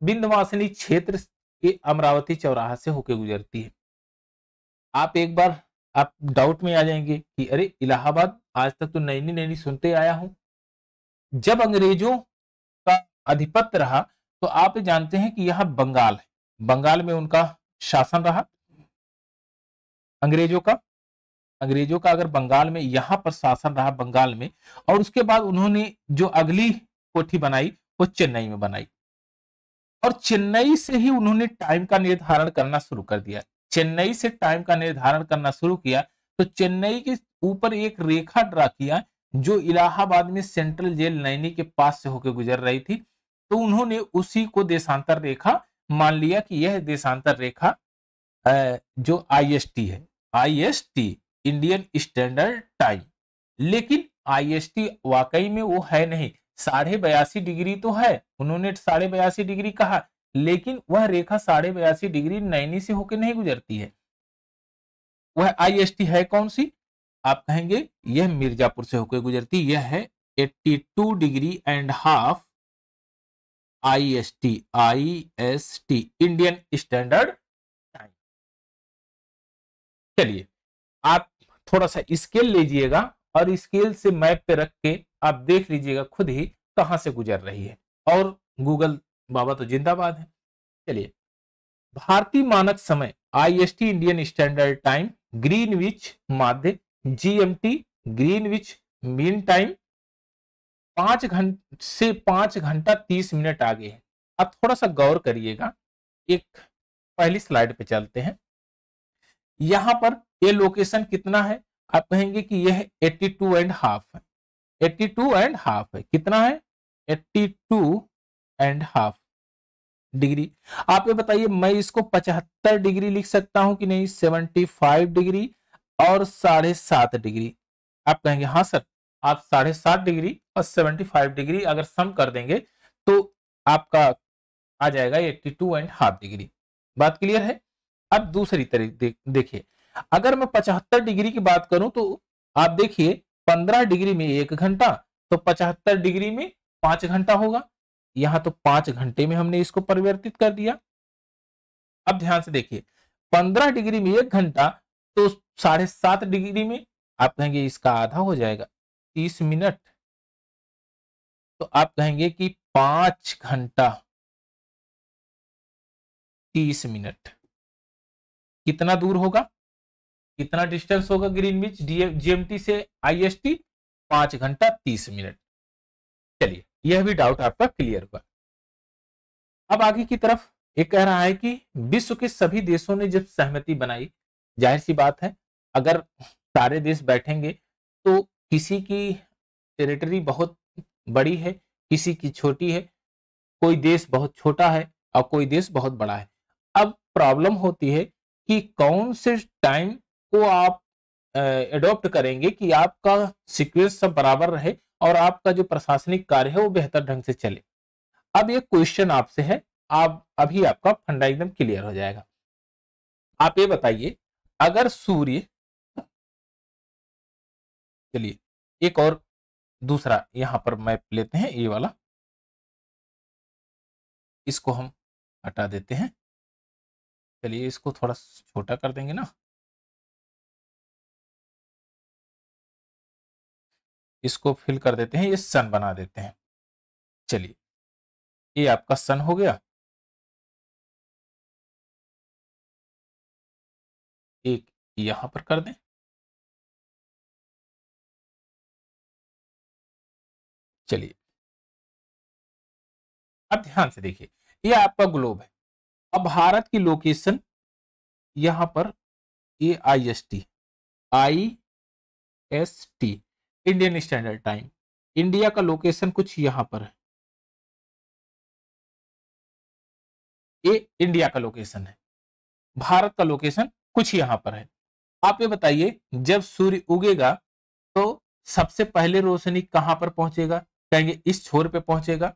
विंध्यवासिनी क्षेत्र के अमरावती चौराहा से होकर गुजरती है। आप एक बार आप डाउट में आ जाएंगे कि अरे इलाहाबाद, आज तक तो नैनी नैनी सुनते आया हूं। जब अंग्रेजों का आधिपत्य रहा तो आप जानते हैं कि यह बंगाल है, बंगाल में उनका शासन रहा अंग्रेजों का। अंग्रेजों का अगर बंगाल में यहां पर शासन रहा बंगाल में, और उसके बाद उन्होंने जो अगली कोठी बनाई वो चेन्नई में बनाई, और चेन्नई से ही उन्होंने टाइम का निर्धारण करना शुरू कर दिया। चेन्नई से टाइम का निर्धारण करना शुरू किया तो चेन्नई के ऊपर एक रेखा ड्रा किया जो इलाहाबाद में सेंट्रल जेल नैनी के पास से होकर गुजर रही थी। तो उन्होंने उसी को देशांतर रेखा मान लिया कि यह देशांतर रेखा जो IST है, IST इंडियन स्टैंडर्ड टाइम। लेकिन IST वाकई में वो है नहीं, 82.5 डिग्री तो है, उन्होंने 82.5 डिग्री कहा, लेकिन वह रेखा 82.5 डिग्री नैनी से होकर नहीं गुजरती है। वह IST है कौन सी? आप कहेंगे यह मिर्जापुर से होकर गुजरती, यह है 82 degree and half IST Indian standard time. चलिए आप थोड़ा सा स्केल लीजिएगा और स्केल से मैप पे रख के आप देख लीजिएगा खुद ही कहां से गुजर रही है। और गूगल बाबा तो जिंदाबाद है। चलिए, भारतीय मानक समय IST Indian standard time, Greenwich माध्य, जीएमटी ग्रीनविच मीन टाइम 5 घंटा 30 मिनट आगे है। आप थोड़ा सा गौर करिएगा। एक पहली स्लाइड पे चलते हैं। यहां पर ये लोकेशन कितना है? आप कहेंगे कि यह 82.5 है। 82.5 है। कितना है? 82.5 डिग्री। आप ये बताइए, मैं इसको 75 डिग्री लिख सकता हूं कि नहीं? 75 डिग्री और 7.5 डिग्री। आप कहेंगे हाँ सर, आप 7.5 डिग्री और 75 डिग्री अगर सम कर देंगे तो आपका आ जाएगा 82.5 डिग्री। बात क्लियर है? अब दूसरी तरीके देखिए, अगर मैं 75 डिग्री की बात करूं तो आप देखिए 15 डिग्री में 1 घंटा, तो 75 डिग्री में 5 घंटा होगा। यहां तो 5 घंटे में हमने इसको परिवर्तित कर दिया। अब ध्यान से देखिए, 15 डिग्री में 1 घंटा, तो 7.5 डिग्री में आप कहेंगे इसका आधा हो जाएगा 30 मिनट। तो आप कहेंगे कि 5 घंटा 30 मिनट कितना दूर होगा? कितना डिस्टेंस होगा ग्रीनविच जीएमटी से आईएसटी? 5 घंटा 30 मिनट। चलिए, यह भी डाउट आपका क्लियर हुआ। अब आगे की तरफ ये कह रहा है कि विश्व के सभी देशों ने जब सहमति बनाई, जाहिर सी बात है अगर सारे देश बैठेंगे तो किसी की टेरिटरी बहुत बड़ी है, किसी की छोटी है, कोई देश बहुत छोटा है और कोई देश बहुत बड़ा है। अब प्रॉब्लम होती है कि कौन से टाइम को आप एडॉप्ट करेंगे कि आपका सीक्वेंस सब बराबर रहे और आपका जो प्रशासनिक कार्य है वो बेहतर ढंग से चले। अब ये क्वेश्चन आपसे है, आप अभी आपका फंडा एकदम क्लियर हो जाएगा। आप ये बताइए, अगर सूर्य, चलिए एक और दूसरा यहां पर मैप लेते हैं, ये वाला, इसको हम हटा देते हैं। चलिए इसको थोड़ा छोटा कर देंगे ना, इसको फिल कर देते हैं, ये सन बना देते हैं। चलिए, ये आपका सन हो गया। एक यहां पर कर दें। चलिए, अब ध्यान से देखिए, ये आपका ग्लोब है। अब भारत की लोकेशन यहां पर, ये I S T Indian standard time, India का लोकेशन कुछ यहां पर है। ये इंडिया का लोकेशन है, भारत का लोकेशन कुछ यहां पर है। आप ये बताइए, जब सूर्य उगेगा तो सबसे पहले रोशनी कहां पर पहुंचेगा? कहेंगे इस छोर पे पहुंचेगा।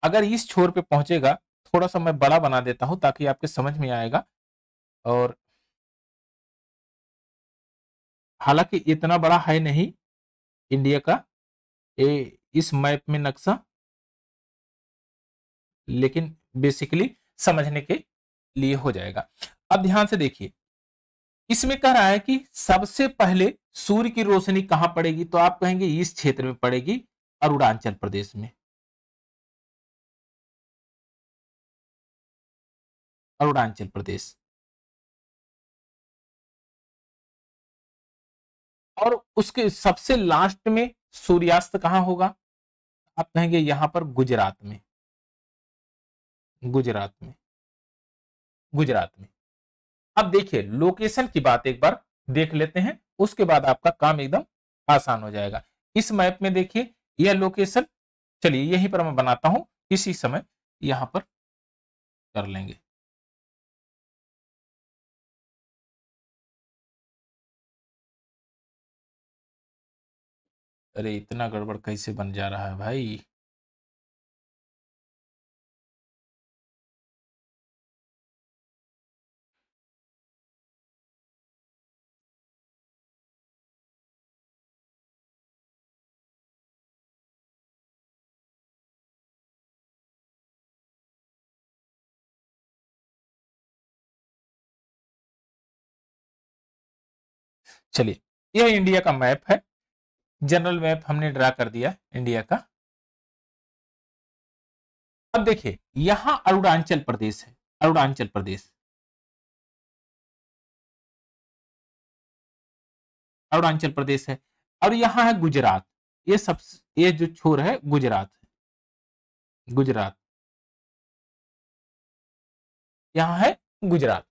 अगर इस छोर पे पहुंचेगा, थोड़ा सा मैं बड़ा बना देता हूं ताकि आपके समझ में आएगा। और हालांकि इतना बड़ा है नहीं इंडिया का इस मैप में नक्शा, लेकिन बेसिकली समझने के लिए हो जाएगा। अब ध्यान से देखिए, इसमें कह रहा है कि सबसे पहले सूर्य की रोशनी कहां पड़ेगी? तो आप कहेंगे इस क्षेत्र में पड़ेगी, अरुणाचल प्रदेश में। अरुणाचल प्रदेश। और उसके सबसे लास्ट में सूर्यास्त कहां होगा? आप कहेंगे यहां पर गुजरात में। गुजरात में। गुजरात में। अब देखिए, लोकेशन की बात एक बार देख लेते हैं, उसके बाद आपका काम एकदम आसान हो जाएगा। इस मैप में देखिए, यह लोकेशन, चलिए यहीं पर मैं बनाता हूं, इसी समय यहां पर कर लेंगे। अरे इतना गड़बड़ कैसे बन जा रहा है भाई? चलिए, यह इंडिया का मैप है, जनरल मैप हमने ड्रा कर दिया इंडिया का। अब देखिए यहां अरुणाचल प्रदेश है, अरुणाचल प्रदेश, अरुणाचल प्रदेश है, और यहां है गुजरात। ये सब, ये जो छोर है गुजरात है, गुजरात, यहां है गुजरात।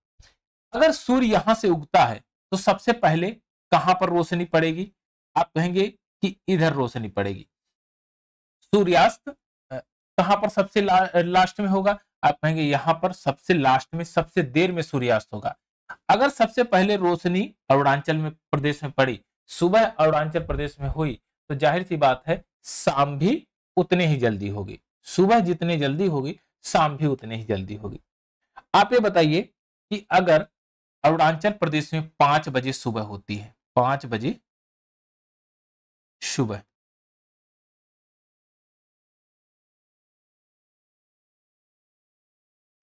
अगर सूर्य यहां से उगता है तो सबसे पहले कहां पर रोशनी पड़ेगी? आप कहेंगे कि इधर रोशनी पड़ेगी। सूर्यास्त कहां पर सबसे लास्ट में होगा? आप कहेंगे यहां पर सबसे लास्ट में, सबसे देर में सूर्यास्त होगा। अगर सबसे पहले रोशनी अरुणाचल में प्रदेश में पड़ी, सुबह अरुणाचल प्रदेश में हुई, तो जाहिर सी बात है शाम भी उतने ही जल्दी होगी। सुबह जितनी जल्दी होगी, शाम भी उतनी ही जल्दी होगी। आप ये बताइए कि अगर अरुणाचल प्रदेश में 5 बजे सुबह होती है, 5 बजे सुबह,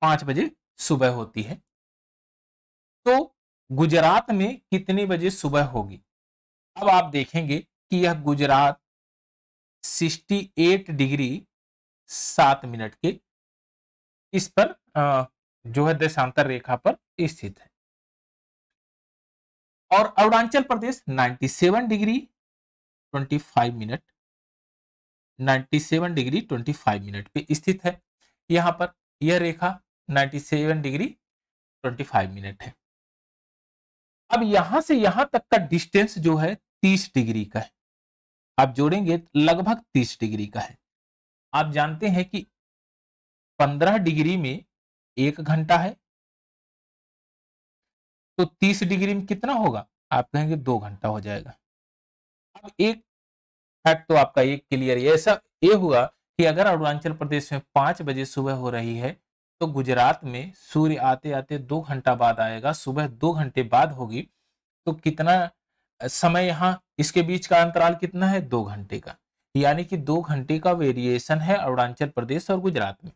5 बजे सुबह होती है, तो गुजरात में कितनी बजे सुबह होगी? अब आप देखेंगे कि यह गुजरात 68 डिग्री 7 मिनट के इस पर जो है देशांतर रेखा पर स्थित है, और Arunachal Pradesh 97 degree 25 minute, 97 degree 25 minute पे स्थित है। यहां पर यह रेखा 97 डिग्री 25 मिनट है। अब यहां से यहां तक का डिस्टेंस जो है 30 डिग्री का है। आप जोड़ेंगे तो लगभग 30 डिग्री का है। आप जानते हैं कि 15 डिग्री में 1 घंटा है, तो 30 डिग्री में कितना होगा? आप कहेंगे 2 घंटा हो जाएगा। अब एक फैक्ट तो आपका एक क्लियर है। ऐसा ये हुआ कि अगर अरुणाचल प्रदेश में 5 बजे सुबह हो रही है, तो गुजरात में सूर्य आते आते 2 घंटा बाद आएगा, सुबह 2 घंटे बाद होगी। तो कितना समय यहाँ, इसके बीच का अंतराल कितना है? 2 घंटे का। यानी कि 2 घंटे का वेरिएशन है अरुणाचल प्रदेश और गुजरात में।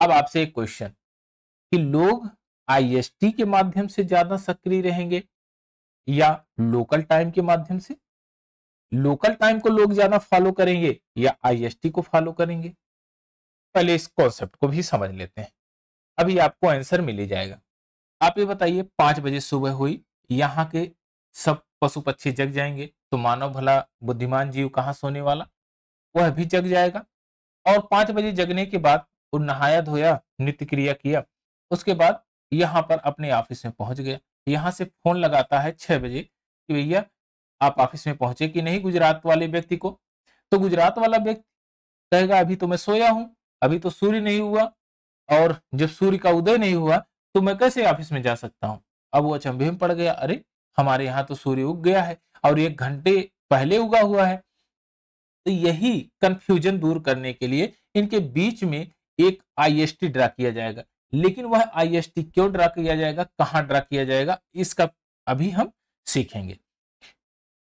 अब आपसे एक क्वेश्चन कि लोग आईएसटी के माध्यम से ज्यादा सक्रिय रहेंगे या लोकल टाइम के माध्यम से? लोकल टाइम को लोग ज्यादा फॉलो करेंगे या आईएसटी को फॉलो करेंगे? पहले इस कॉन्सेप्ट को भी समझ लेते हैं, अभी आपको आंसर मिल ही जाएगा। आप ये बताइए 5 बजे सुबह हुई, यहाँ के सब पशु पक्षी जग जाएंगे, तो मानव भला बुद्धिमान जीव कहाँ सोने वाला? वह भी जग जाएगा। और 5 बजे जगने के बाद वो नहाया धोया, नित्य क्रिया किया, उसके बाद यहाँ पर अपने ऑफिस में पहुंच गया। यहाँ से फोन लगाता है 6 बजे कि भैया आप ऑफिस में पहुंचे कि नहीं, गुजरात वाले व्यक्ति को। तो गुजरात वाला व्यक्ति कहेगा अभी तो मैं सोया हूं, अभी तो सूर्य नहीं हुआ, और जब सूर्य का उदय नहीं हुआ तो मैं कैसे ऑफिस में जा सकता हूं? अब वो अचंभे में पड़ गया, अरे हमारे यहाँ तो सूर्य उग गया है और 1 घंटे पहले उगा हुआ है। तो यही कंफ्यूजन दूर करने के लिए इनके बीच में एक आईएसटी ड्रा किया जाएगा। लेकिन वह आईएसटी क्यों ड्रा किया जाएगा, कहां ड्रा किया जाएगा, इसका अभी हम सीखेंगे।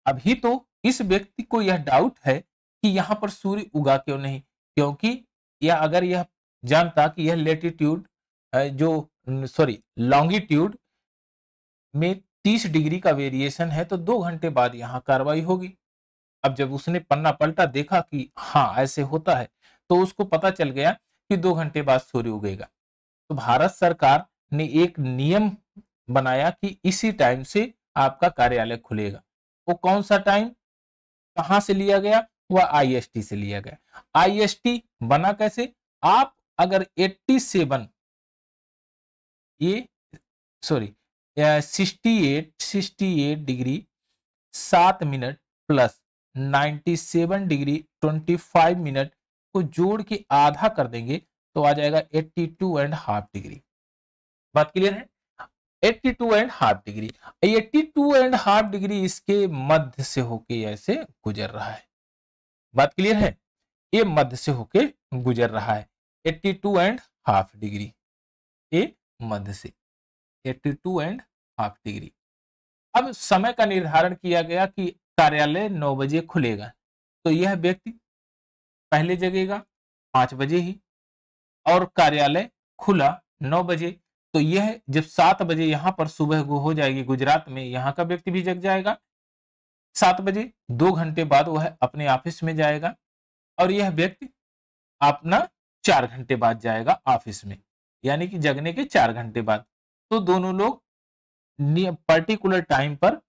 अभी तो इस व्यक्ति को यह डाउट है कि यहां पर सूर्य उगा क्यों नहीं, क्योंकि यह अगर यह जानता कि यह लेटीट्यूड जो सॉरी लॉन्गिट्यूड में 30 डिग्री का वेरिएशन है, तो 2 घंटे बाद यहां कार्रवाई होगी। अब जब उसने पन्ना पलटा, देखा कि हाँ ऐसे होता है, तो उसको पता चल गया कि 2 घंटे बाद सूर्य उगेगा। तो भारत सरकार ने एक नियम बनाया कि इसी टाइम से आपका कार्यालय खुलेगा। वो कौन सा टाइम, कहां से लिया गया? वह आईएसटी से लिया गया। आईएसटी बना कैसे? आप अगर 87 ये sorry 68 degree 7 minute plus 97 degree 25 minute को जोड़ के आधा कर देंगे तो आ जाएगा 82.5 डिग्री। बात क्लियर है? 82.5 डिग्री, 82.5 डिग्री इसके मध्य से होके ऐसे गुजर रहा है। बात क्लियर है? ये मध्य से होके गुजर रहा है 82.5 डिग्री, ये मध्य से 82.5 डिग्री। अब समय का निर्धारण किया गया कि कार्यालय 9 बजे खुलेगा, तो यह व्यक्ति पहले जगेगा 5 बजे ही, और कार्यालय खुला 9 बजे, तो यह जब 7 बजे यहाँ पर सुबह हो जाएगी गुजरात में, यहाँ का व्यक्ति भी जग जाएगा 7 बजे, 2 घंटे बाद वह अपने ऑफिस में जाएगा और यह व्यक्ति अपना 4 घंटे बाद जाएगा ऑफिस में, यानी कि जगने के 4 घंटे बाद। तो दोनों लोग पर्टिकुलर टाइम पर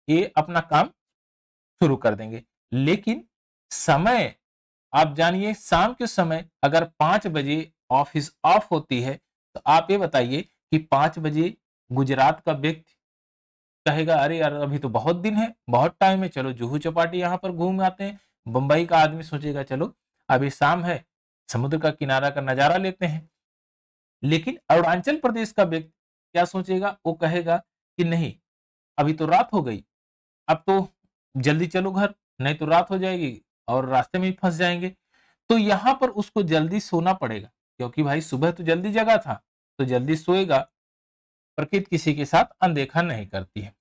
ये अपना काम शुरू कर देंगे। लेकिन समय आप जानिए, शाम के समय अगर 5 बजे ऑफिस ऑफ होती है तो आप ये बताइए कि 5 बजे गुजरात का व्यक्ति कहेगा अरे यार अभी तो बहुत दिन है, बहुत टाइम है, चलो जुहू चौपाटी यहाँ पर घूम आते हैं। बंबई का आदमी सोचेगा चलो अभी शाम है, समुद्र का किनारा का नजारा लेते हैं। लेकिन अरुणाचल प्रदेश का व्यक्ति क्या सोचेगा, वो कहेगा कि नहीं अभी तो रात हो गई, अब तो जल्दी चलो घर, नहीं तो रात हो जाएगी और रास्ते में ही फंस जाएंगे। तो यहाँ पर उसको जल्दी सोना पड़ेगा, क्योंकि भाई सुबह तो जल्दी जगा था तो जल्दी सोएगा। प्रकृति किसी के साथ अनदेखा नहीं करती है।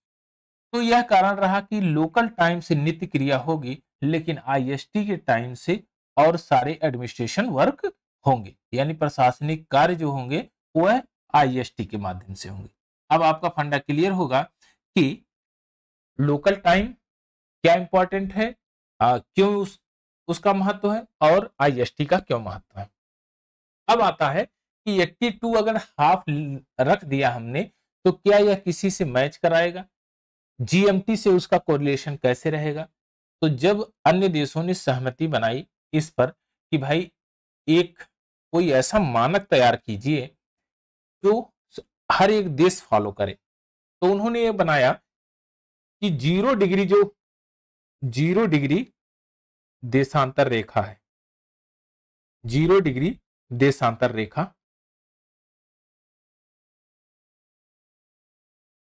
तो यह कारण रहा कि लोकल टाइम से नित्य क्रिया होगी, लेकिन आईएसटी के टाइम से और सारे एडमिनिस्ट्रेशन वर्क होंगे, यानी प्रशासनिक कार्य जो होंगे वह आईएसटी के माध्यम से होंगे। अब आपका फंडा क्लियर होगा कि लोकल टाइम क्या इंपॉर्टेंट है, क्यों उसका महत्व है और आईएसटी का क्यों महत्व है। अब आता है कि 82 अगर हाफ रख दिया हमने तो क्या यह किसी से मैच कराएगा, जीएमटी से उसका कोरिलेशन कैसे रहेगा। तो जब अन्य देशों ने सहमति बनाई इस पर कि भाई एक कोई ऐसा मानक तैयार कीजिए जो हर एक देश फॉलो करे, तो उन्होंने ये बनाया कि 0 डिग्री देशांतर रेखा है, 0 डिग्री देशांतर रेखा,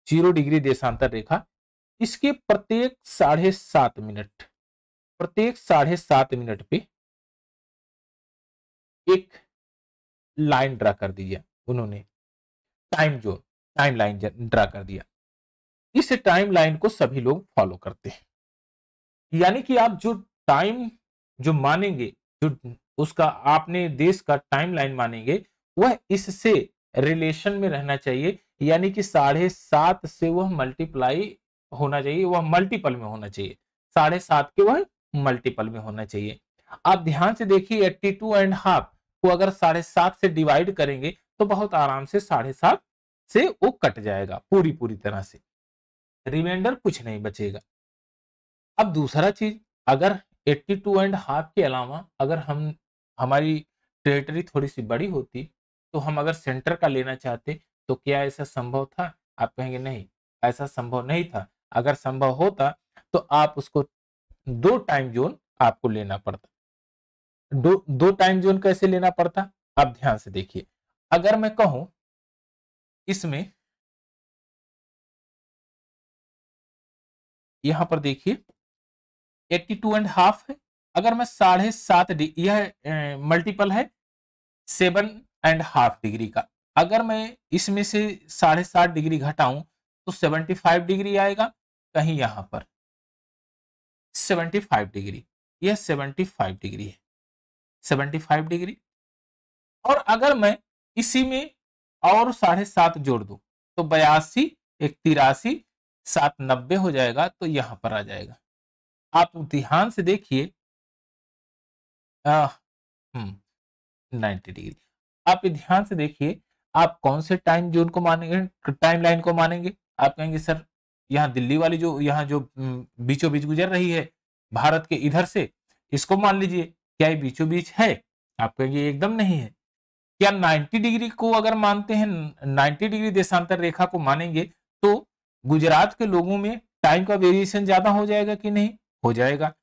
0 डिग्री देशांतर रेखा, इसके प्रत्येक 7.5 मिनट, प्रत्येक 7.5 मिनट पे एक लाइन ड्रा कर दिया उन्होंने, टाइम लाइन ड्रा कर दिया। इस टाइम लाइन को सभी लोग फॉलो करते हैं, यानी कि आप जो टाइम जो मानेंगे, जो उसका आपने देश का टाइम लाइन मानेंगे, वह इससे रिलेशन में रहना चाहिए, यानी कि 7.5 से वह मल्टीप्लाई होना चाहिए, वह मल्टीपल में होना चाहिए, 7.5 के वह मल्टीपल में होना चाहिए। आप ध्यान से देखिए 82.5 को अगर 7.5 से डिवाइड करेंगे तो बहुत आराम से 7.5 से वो कट जाएगा पूरी तरह से, रिमाइंडर कुछ नहीं बचेगा। अब दूसरा चीज, अगर 82.5 के अलावा अगर हमारी टेरिटरी थोड़ी सी बड़ी होती तो हम अगर सेंटर का लेना चाहते तो क्या ऐसा संभव था? आप कहेंगे नहीं, ऐसा संभव नहीं था। अगर संभव होता तो आप उसको 2 टाइम जोन आपको लेना पड़ता। दो टाइम जोन कैसे लेना पड़ता? आप ध्यान से देखिए, अगर मैं कहूं इसमें यहां पर देखिए 82.5 है, अगर मैं 7.5 यह मल्टीपल है 7.5 डिग्री का, अगर मैं इसमें से 7.5 डिग्री घटाऊं तो 75 डिग्री आएगा, कहीं यहां पर 75 डिग्री, यह 75 डिग्री है, 75 डिग्री। और अगर मैं इसी में और 7.5 जोड़ दूं तो 82, 83, 7, 90 हो जाएगा, तो यहां पर आ जाएगा। आप ध्यान से देखिए 90 डिग्री, आप ध्यान से देखिए आप कौन से टाइम जोन को मानेंगे, टाइम लाइन को मानेंगे। आप कहेंगे सर यहाँ दिल्ली वाली जो यहाँ जो बीचों बीच गुजर रही है भारत के इधर से, इसको मान लीजिए, क्या ये बीचों बीच है? आप कहेंगे एकदम नहीं है। क्या 90 डिग्री को अगर मानते हैं, 90 डिग्री देशांतर रेखा को मानेंगे तो गुजरात के लोगों में टाइम का वेरिएशन ज्यादा हो जाएगा कि नहीं? हो जाएगा।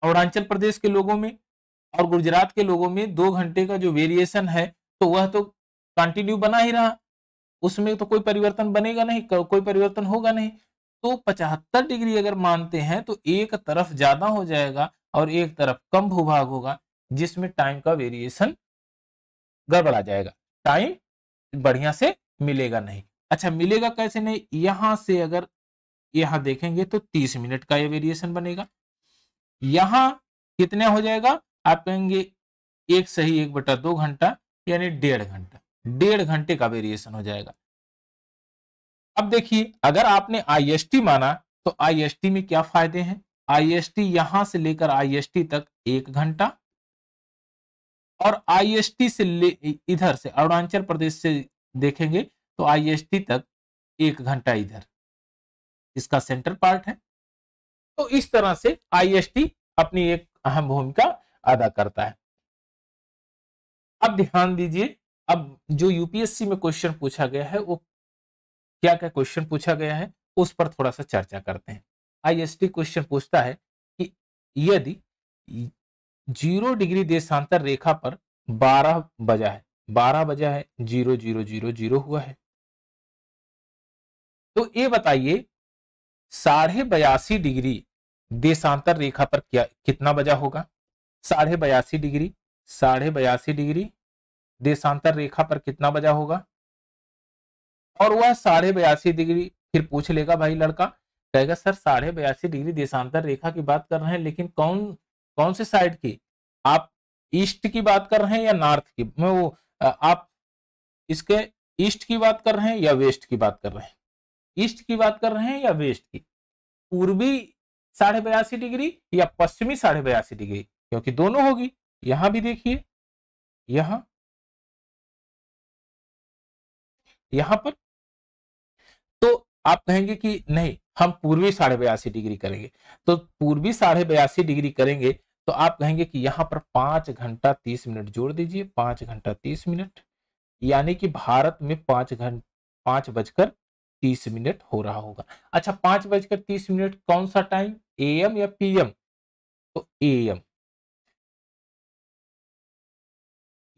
अरुणाचल प्रदेश के लोगों में और गुजरात के लोगों में 2 घंटे का जो वेरिएशन है तो वह तो कंटिन्यू बना ही रहा, उसमें तो कोई परिवर्तन बनेगा नहीं, कोई परिवर्तन होगा नहीं। तो 75 डिग्री अगर मानते हैं तो एक तरफ ज्यादा हो जाएगा और एक तरफ कम भूभाग होगा, जिसमें टाइम का वेरिएशन गड़बड़ा जाएगा, टाइम बढ़िया से मिलेगा नहीं। अच्छा, मिलेगा कैसे नहीं? यहां से अगर यहां देखेंगे तो 30 मिनट का ये वेरिएशन बनेगा, यहां कितना हो जाएगा? आप कहेंगे 1 सही 1/2 घंटा, यानी 1.5 घंटा। 1.5 घंटे का वेरिएशन हो जाएगा। अब देखिए, अगर आपने आईएसटी माना तो आईएसटी में क्या फायदे हैं? आईएसटी यहां से लेकर आईएसटी तक 1 घंटा, और आईएसटी से इधर से अरुणाचल प्रदेश से देखेंगे तो आईएसटी तक 1 घंटा इधर, इसका सेंटर पार्ट है। तो इस तरह से आईएसटी अपनी एक अहम भूमिका अदा करता है। अब ध्यान दीजिए, अब जो यूपीएससी में क्वेश्चन पूछा गया है वो क्या क्या क्वेश्चन पूछा गया है उस पर थोड़ा सा चर्चा करते हैं। आईएसटी क्वेश्चन पूछता है कि यदि 0 डिग्री देशांतर रेखा पर 12 बजा है, 12 बजा है, 0000 हुआ है, तो ये बताइए 82.5 डिग्री देशांतर रेखा पर क्या कितना बजा होगा? 82.5 डिग्री, 82.5 डिग्री देशांतर रेखा पर कितना बजा होगा? और वह 82.5 डिग्री फिर पूछ लेगा भाई लड़का, कहेगा सर 82.5 डिग्री देशांतर रेखा की बात कर रहे हैं, लेकिन कौन कौन से साइड की? आप ईस्ट की बात कर रहे हैं या नॉर्थ की? मैं वो आप इसके ईस्ट की बात कर रहे हैं या वेस्ट की बात कर रहे हैं? ईस्ट की बात कर रहे हैं या वेस्ट की? पूर्वी 82.5 डिग्री या पश्चिमी 82.5 डिग्री? क्योंकि दोनों होगी। यहां भी देखिए, यहां यहां पर तो आप कहेंगे कि नहीं हम पूर्वी 82.5 डिग्री करेंगे, तो पूर्वी 82.5 डिग्री करेंगे तो आप कहेंगे कि यहां पर 5 घंटा 30 मिनट जोड़ दीजिए, 5 घंटा 30 मिनट, यानी कि भारत में 5 बजकर 30 मिनट हो रहा होगा। अच्छा, 5 बजकर 30 मिनट कौन सा टाइम, एएम या पीएम? तो एएम,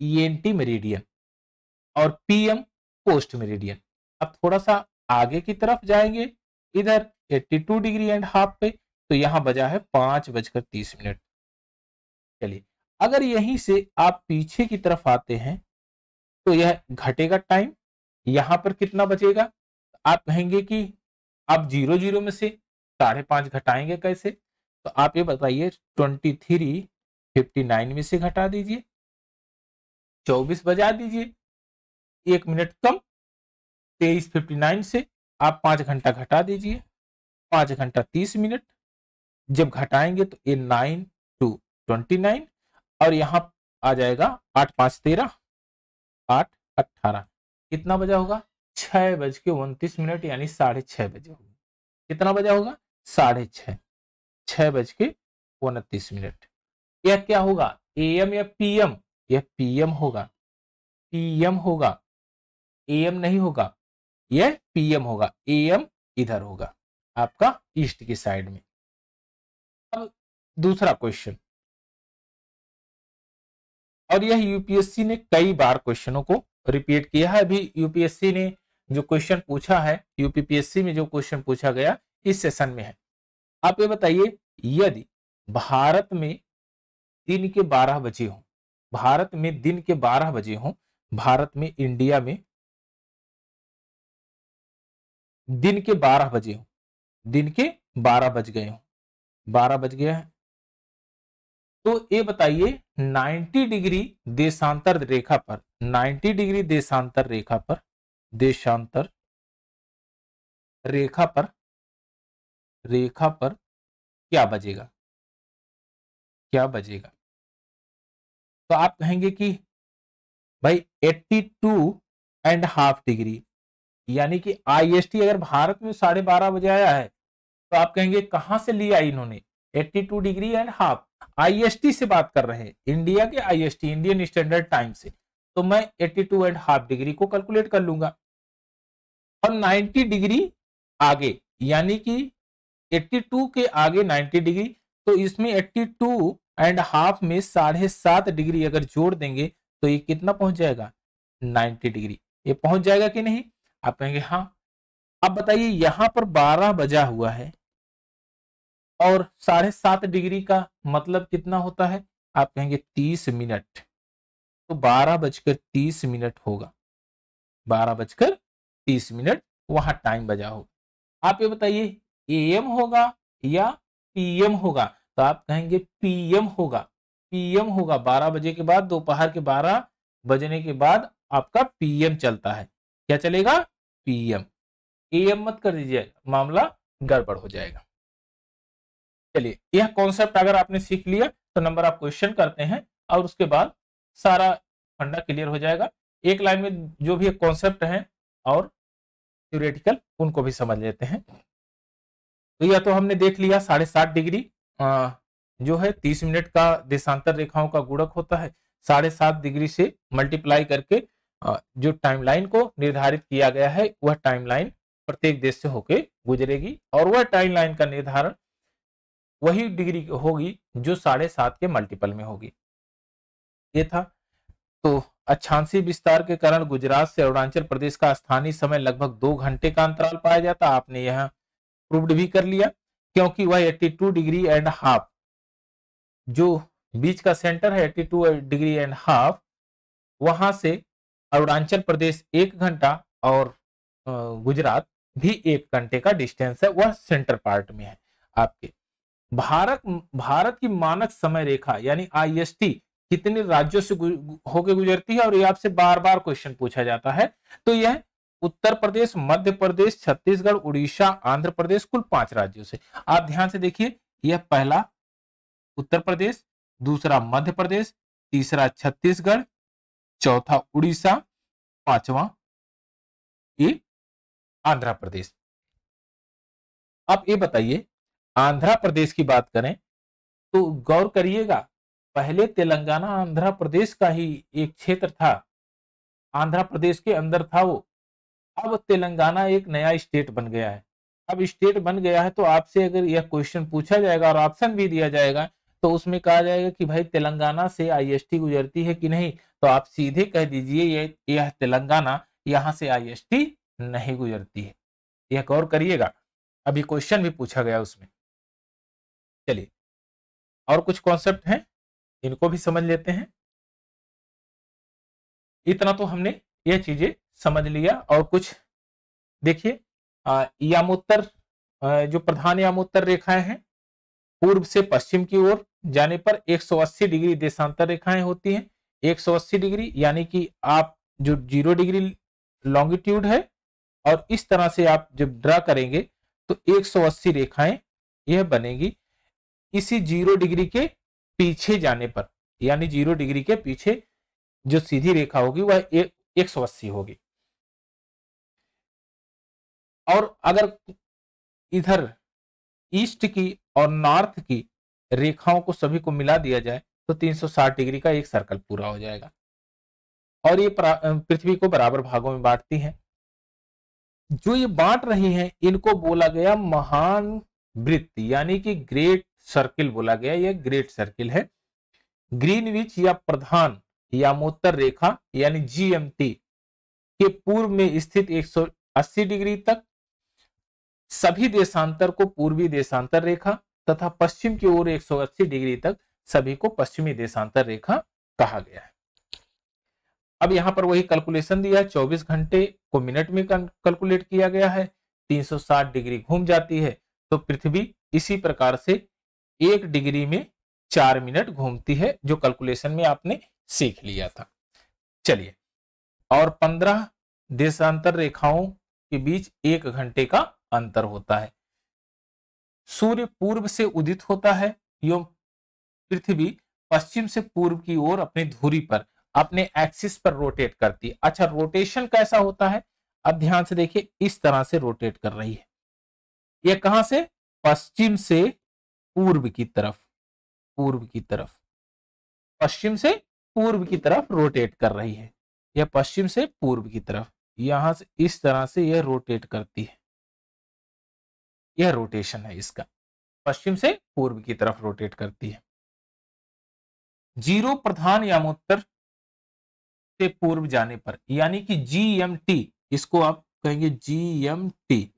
ईएनटी मेरिडियन, और पीएम पोस्ट मेरिडियन। अब थोड़ा सा आगे की तरफ जाएंगे, इधर 82 डिग्री एंड हाफ पे, तो यहां बजा है 5 बजकर 30 मिनट। चलिए, अगर यहीं से आप पीछे की तरफ आते हैं तो यह घटेगा टाइम, यहां पर कितना बचेगा? आप कहेंगे कि आप 00 में से 5.5 घटाएंगे कैसे? तो आप ये बताइए, 23:59 में से घटा दीजिए, 24 बजा दीजिए, 1 मिनट कम, 23:59 से आप 5 घंटा घटा दीजिए, 5 घंटा 30 मिनट। जब घटाएंगे तो ये 9 टू 29, और यहां आ जाएगा 8×5 = 13, 8×18 कितना बजा होगा? 6:29, यानी 6:30 बजे होगा। कितना बजा होगा? 6:30, 6:29। यह क्या होगा, एएम या पीएम? यह पीएम होगा, पीएम होगा, एएम नहीं होगा, यह पीएम होगा। एएम इधर होगा आपका ईस्ट की साइड में। अब दूसरा क्वेश्चन, और यह यूपीएससी ने कई बार क्वेश्चनों को रिपीट किया है। अभी यूपीएससी ने जो क्वेश्चन पूछा है, यूपीपीएससी में जो क्वेश्चन पूछा गया इस सेशन में है। आप ये बताइए, यदि भारत में दिन के 12 बजे हो, भारत में दिन के 12 बजे हो, भारत में इंडिया में दिन के 12 बजे हो, दिन के 12 बज गए हो, 12 बज गया है, तो ये बताइए 90 डिग्री देशांतर रेखा पर, 90 डिग्री देशांतर रेखा पर, देशांतर रेखा पर, रेखा पर क्या बजेगा? क्या बजेगा? तो आप कहेंगे कि भाई 82.5 डिग्री, यानी कि आईएसटी अगर भारत में 12:30 बजे आया है तो आप कहेंगे कहां से लिया इन्होंने? 82 डिग्री एंड हाफ, आईएसटी से बात कर रहे हैं, इंडिया के आईएसटी, इंडियन स्टैंडर्ड टाइम से, तो मैं 82.5 डिग्री को कैलकुलेट कर लूंगा। और 90 डिग्री आगे, यानी कि 82 के आगे 90 डिग्री, तो इसमें 82.5 में 7.5 डिग्री अगर जोड़ देंगे तो ये कितना पहुंच जाएगा? 90 डिग्री। ये पहुंच जाएगा कि नहीं? आप कहेंगे हाँ। अब बताइए, यहां पर 12 बजा हुआ है और 7.5 डिग्री का मतलब कितना होता है? आप कहेंगे 30 मिनट, तो 12:30 होगा, 12:30 वहां टाइम बजा होगा। आप ये बताइए, एएम होगा या पीएम होगा? तो आप कहेंगे पीएम होगा, पीएम होगा। 12 बजे के बाद, दोपहर के 12 बजने के बाद आपका पीएम चलता है। क्या चलेगा? पीएम। एएम मत कर दीजिए, मामला गड़बड़ हो जाएगा। चलिए, यह कॉन्सेप्ट अगर आपने सीख लिया तो नंबर आप क्वेश्चन करते हैं और उसके बाद सारा फंडा क्लियर हो जाएगा। एक लाइन में जो भी कॉन्सेप्ट है और थ्योरेटिकल उनको भी समझ लेते हैं। तो यह तो हमने देख लिया 7.5 डिग्री जो है 30 मिनट का देशांतर रेखाओं का गुणक होता है। 7.5 डिग्री से मल्टीप्लाई करके जो टाइमलाइन को निर्धारित किया गया है वह टाइमलाइन प्रत्येक देश से होके गुजरेगी और वह टाइमलाइन का निर्धारण वही डिग्री होगी जो 7.5 के मल्टीपल में होगी। ये था। तो अक्षांशीय विस्तार के कारण गुजरात से अरुणाचल प्रदेश का स्थानीय समय लगभग 2 घंटे का अंतराल पाया जाता। आपने यह प्रूव्ड भी कर लिया क्योंकि वह 82 डिग्री एंड हाफ, जो बीच का सेंटर है 82 डिग्री एंड हाफ, वहां से अरुणाचल प्रदेश 1 घंटा और गुजरात भी 1 घंटे का डिस्टेंस है, वह सेंटर पार्ट में है आपके। भारत की मानक समय रेखा यानी आईएसटी कितने राज्यों से होकर गुजरती है, और ये आपसे बार बार क्वेश्चन पूछा जाता है। तो यह उत्तर प्रदेश, मध्य प्रदेश, छत्तीसगढ़, उड़ीसा, आंध्र प्रदेश, कुल 5 राज्यों से। आप ध्यान से देखिए, यह पहला उत्तर प्रदेश, दूसरा मध्य प्रदेश, तीसरा छत्तीसगढ़, चौथा उड़ीसा, पांचवा ये आंध्र प्रदेश। अब ये बताइए, आंध्र प्रदेश की बात करें तो गौर करिएगा, पहले तेलंगाना आंध्र प्रदेश का ही एक क्षेत्र था, आंध्र प्रदेश के अंदर था वो। अब तेलंगाना एक नया स्टेट बन गया है। अब स्टेट बन गया है तो आपसे अगर यह क्वेश्चन पूछा जाएगा और ऑप्शन भी दिया जाएगा तो उसमें कहा जाएगा कि भाई तेलंगाना से आईएसटी गुजरती है कि नहीं, तो आप सीधे कह दीजिए यह तेलंगाना, यहां से आईएसटी नहीं गुजरती है। यह गौर करिएगा, अभी क्वेश्चन भी पूछा गया उसमें। चलिए, और कुछ कॉन्सेप्ट हैं, इनको भी समझ लेते हैं। इतना तो हमने यह चीजें समझ लिया। और कुछ देखिए, यामोत्तर, जो प्रधान यामोत्तर रेखाएं हैं, पूर्व से पश्चिम की ओर जाने पर 180 डिग्री देशांतर रेखाएं होती हैं। 180 डिग्री यानी कि आप जो 0 डिग्री लॉन्गिट्यूड है और इस तरह से आप जब ड्रा करेंगे तो 180 रेखाएं यह बनेगी। इसी 0 डिग्री के पीछे जाने पर, यानी 0 डिग्री के पीछे जो सीधी रेखा होगी वह 180 होगी। और अगर इधर ईस्ट की और नॉर्थ की रेखाओं को सभी को मिला दिया जाए तो 360 डिग्री का एक सर्कल पूरा हो जाएगा। और ये पृथ्वी को बराबर भागों में बांटती हैं। जो ये बांट रही हैं इनको बोला गया महान वृत्त, यानी कि ग्रेट सर्किल बोला गया। यह ग्रेट सर्किल है। ग्रीनविच या प्रधान यामोत्तर रेखा यानी जीएमटी के पूर्व में स्थित 180 डिग्री तक सभी देशांतर को पूर्वी देशांतर रेखा तथा पश्चिम की ओर 180 डिग्री तक सभी को पश्चिमी देशांतर रेखा कहा गया है। अब यहां पर वही कैलकुलेशन दिया है, 24 घंटे को मिनट में कैलकुलेट किया गया है। 360 डिग्री घूम जाती है तो पृथ्वी इसी प्रकार से 1 डिग्री में 4 मिनट घूमती है, जो कैलकुलेशन में आपने सीख लिया था। चलिए, और 15 देशांतर रेखाओं के बीच 1 घंटे का अंतर होता है। सूर्य पूर्व से उदित होता है, यो पृथ्वी पश्चिम से पूर्व की ओर अपनी धुरी पर, अपने एक्सिस पर रोटेट करती है। अच्छा, रोटेशन कैसा होता है? अब ध्यान से देखिए, इस तरह से रोटेट कर रही है। यह कहां से? पश्चिम से पूर्व की तरफ, पूर्व की तरफ, पश्चिम से पूर्व की तरफ रोटेट कर रही है। यह पश्चिम से पूर्व की तरफ, यहां से इस तरह से यह रोटेट करती है। यह रोटेशन है इसका, पश्चिम से पूर्व की तरफ रोटेट करती है। 0 प्रधान यामोत्तर से पूर्व जाने पर, यानी कि जीएमटी, इसको आप कहेंगे जीएमटी,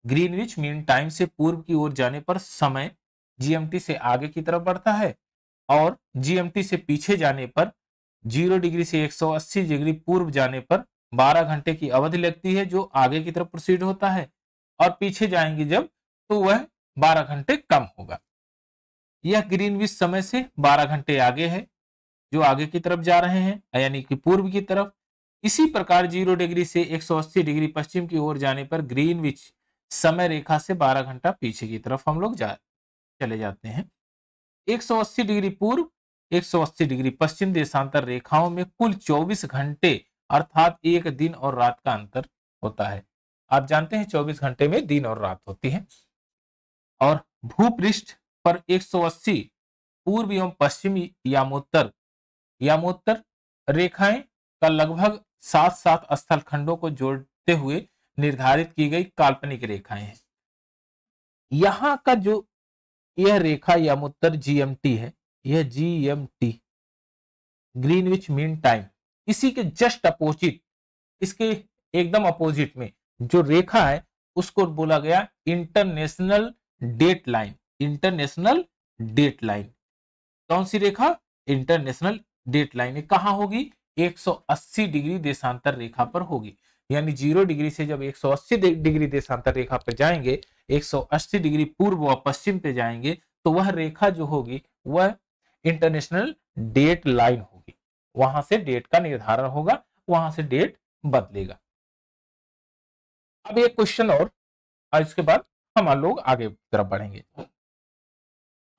ग्रीनविच मीन टाइम से पूर्व की ओर जाने पर समय जीएमटी से आगे की तरफ बढ़ता है, और जीएमटी से पीछे जाने पर 0 डिग्री से 180 डिग्री पूर्व जाने पर 12 घंटे की अवधि लगती है, जो आगे की तरफ प्रोसीड होता है। और पीछे जाएंगे जब तो वह 12 घंटे कम होगा। यह ग्रीनविच समय से 12 घंटे आगे है, जो आगे की तरफ जा रहे हैं, यानी कि पूर्व की तरफ। इसी प्रकार 0 डिग्री से 180 डिग्री पश्चिम की ओर जाने पर ग्रीनविच समय रेखा से 12 घंटा पीछे की तरफ हम लोग चले जाते हैं। 180 डिग्री पूर्व, 180 डिग्री पश्चिम देशांतर रेखाओं में कुल 24 घंटे अर्थात एक दिन और रात का अंतर होता है। आप जानते हैं 24 घंटे में दिन और रात होती है। और भूपृष्ठ पर 180 पूर्व एवं पश्चिमी यामोत्तर रेखाएं का लगभग 7 स्थल खंडों को जोड़ते हुए निर्धारित की गई काल्पनिक रेखाएं हैं। यहां का जो यह रेखा यामोत्तर जीएमटी है, यह जीएमटी ग्रीनविच मीन टाइम, इसी के जस्ट अपोजिट, इसके एकदम अपोजिट में जो रेखा है उसको बोला गया international date line. International date line कौन सी रेखा? इंटरनेशनल डेट लाइन कहां होगी? 180 डिग्री देशांतर रेखा पर होगी। यानी 0 डिग्री से जब 180 डिग्री देशांतर रेखा पर जाएंगे, 180 डिग्री पूर्व व पश्चिम पे जाएंगे, तो वह रेखा जो होगी वह इंटरनेशनल डेट लाइन होगी। वहां से डेट का निर्धारण होगा, वहां से डेट बदलेगा। अब एक क्वेश्चन और इसके बाद हम लोग आगे तरफ बढ़ेंगे।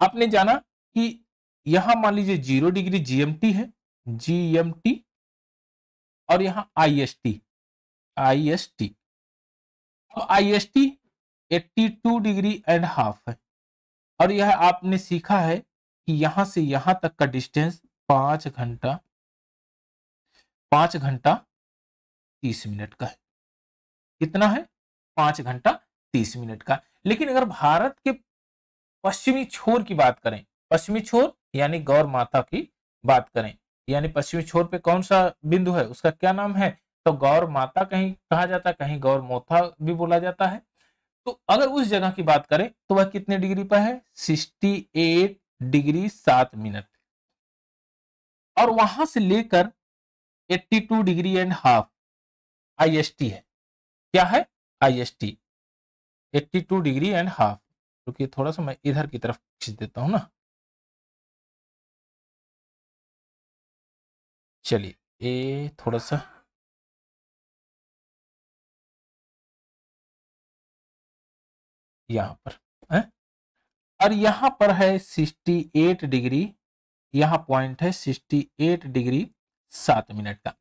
आपने जाना कि यहां मान लीजिए 0 डिग्री जीएमटी है, जीएमटी, और यहां आईएसटी, आईएसटी। अब आईएसटी 82 डिग्री एंड हाफ है, और यह आपने सीखा है कि यहां से यहां तक का डिस्टेंस 5 घंटा 30 मिनट का है। कितना है? 5 घंटा 30 मिनट का। लेकिन अगर भारत के पश्चिमी छोर की बात करें, पश्चिमी छोर यानी गौर माता की बात करें, यानी पश्चिमी छोर पे कौन सा बिंदु है, उसका क्या नाम है? तो गौर माता कहीं कहा जाता है, कहीं गौर मोथा भी बोला जाता है। तो अगर उस जगह की बात करें तो वह कितने डिग्री पर है? 68 डिग्री 7 मिनट। और वहां से लेकर 82 डिग्री एंड हाफ आईएसटी है। क्या है? IST 82 degree and half. क्योंकि थोड़ा सा मैं इधर की तरफ खींच देता हूं ना। चलिए ये थोड़ा सा यहां पर है, और यहां पर है 68 डिग्री, यहां पॉइंट है 68 डिग्री 7 मिनट का,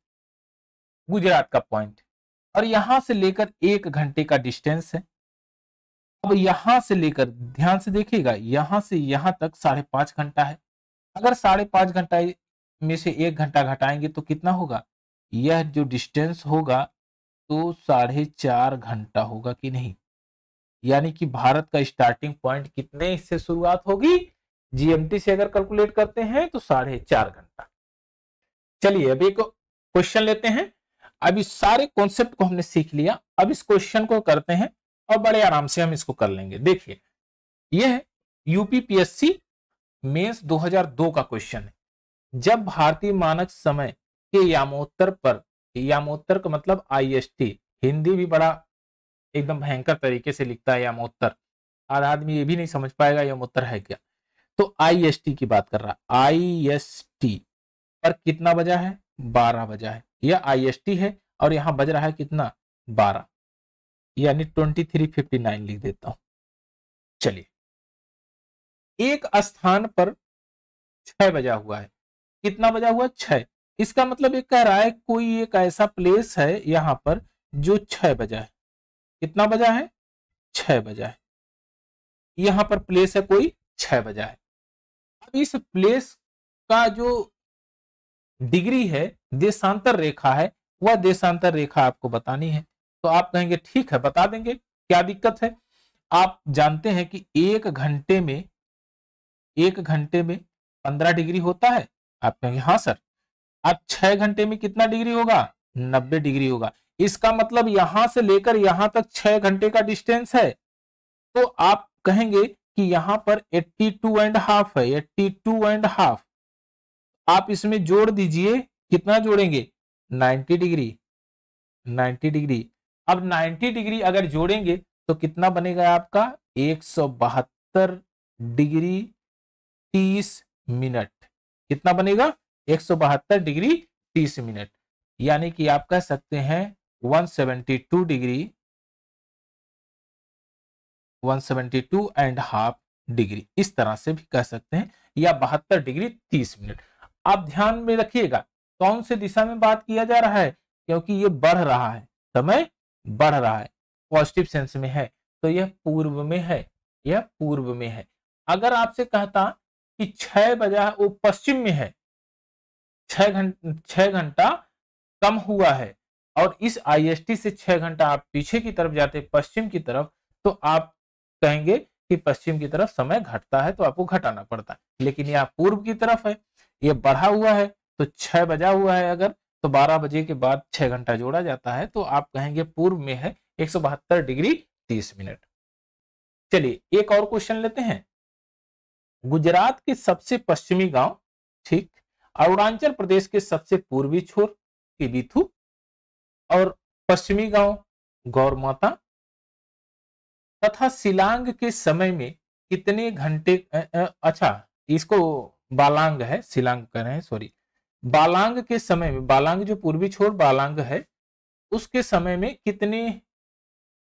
गुजरात का पॉइंट। और यहां से लेकर 1 घंटे का डिस्टेंस है। अब यहां से लेकर ध्यान से देखिएगा, यहां से यहां तक 5.5 घंटा है। अगर 5.5 घंटा में से 1 घंटा घटाएंगे तो कितना होगा? यह जो डिस्टेंस होगा तो 4.5 घंटा होगा कि नहीं? यानी कि भारत का स्टार्टिंग पॉइंट कितने से शुरुआत होगी? जीएमटी से अगर कैलकुलेट करते हैं तो 4.5 घंटा। चलिए अब एक क्वेश्चन लेते हैं। अब इस सारे कॉन्सेप्ट को हमने सीख लिया, अब इस क्वेश्चन को करते हैं और बड़े आराम से हम इसको कर लेंगे। देखिए यह यूपीपीएससी मेंस 2002 का क्वेश्चन है। जब भारतीय मानक समय के यामोत्तर पर, यामोत्तर का मतलब आईएसटी, हिंदी भी बड़ा एकदम भयंकर तरीके से लिखता है यामोत्तर, आधा आदमी ये भी नहीं समझ पाएगा यामोत्तर है क्या। तो आईएसटी की बात कर रहा है। आईएसटी पर कितना बजा है? 12 बजा है। यह आईएसटी है और यहां बज रहा है कितना? 12, यानी 23:59 लिख देता हूं। चलिए एक स्थान पर 6 बजा हुआ है। कितना बजा हुआ? 6। इसका मतलब ये कह रहा है कोई एक ऐसा प्लेस है यहां पर जो 6 बजा है। कितना बजा है? 6 बजा है। यहां पर प्लेस है कोई 6 बजा है। अब इस प्लेस का जो डिग्री है, देशांतर रेखा है, वह देशांतर रेखा आपको बतानी है। तो आप कहेंगे ठीक है बता देंगे, क्या दिक्कत है। आप जानते हैं कि 1 घंटे में 15 डिग्री होता है। आप कहेंगे हाँ सर। अब 6 घंटे में कितना डिग्री होगा? 90 डिग्री होगा। इसका मतलब यहां से लेकर यहां तक 6 घंटे का डिस्टेंस है। तो आप कहेंगे कि यहां पर 82 एंड हाफ है, 82 एंड हाफ। आप इसमें जोड़ दीजिए, कितना जोड़ेंगे? 90 डिग्री, 90 डिग्री। अब 90 डिग्री अगर जोड़ेंगे तो कितना बनेगा आपका? 172 डिग्री 30 मिनट। कितना बनेगा? 172 डिग्री 30 मिनट। यानी कि आप कह सकते हैं 172 डिग्री 172.5 डिग्री, इस तरह से भी कह सकते हैं, या 72 डिग्री 30 मिनट। आप ध्यान में रखिएगा कौन से दिशा में बात किया जा रहा है, क्योंकि ये बढ़ रहा है, समय बढ़ रहा है, पॉजिटिव सेंस में है, तो यह पूर्व में है, यह पूर्व में है। अगर आपसे कहता कि 6 बजा वो पश्चिम में है, 6 घंटा कम हुआ है, और इस IST से 6 घंटा आप पीछे की तरफ जाते पश्चिम की तरफ, तो आप कहेंगे कि पश्चिम की तरफ समय घटता है, तो आपको घटाना पड़ता है। लेकिन यह पूर्व की तरफ है, ये बढ़ा हुआ है, तो 6 बजा हुआ है अगर, तो 12 बजे के बाद 6 घंटा जोड़ा जाता है, तो आप कहेंगे पूर्व में है 172 डिग्री 30 मिनट। चलिए एक और क्वेश्चन लेते हैं। गुजरात के सबसे पश्चिमी गांव, ठीक, अरुणाचल प्रदेश के सबसे पूर्वी छोर किबिथु, और पश्चिमी गांव गौरमाता, तथा शिलांग के समय में कितने घंटे, अच्छा इसको बालांग है, शिलांग कह रहे हैं, सॉरी, बालांग के समय में, बालांग जो पूर्वी छोर बालांग है, उसके समय में कितने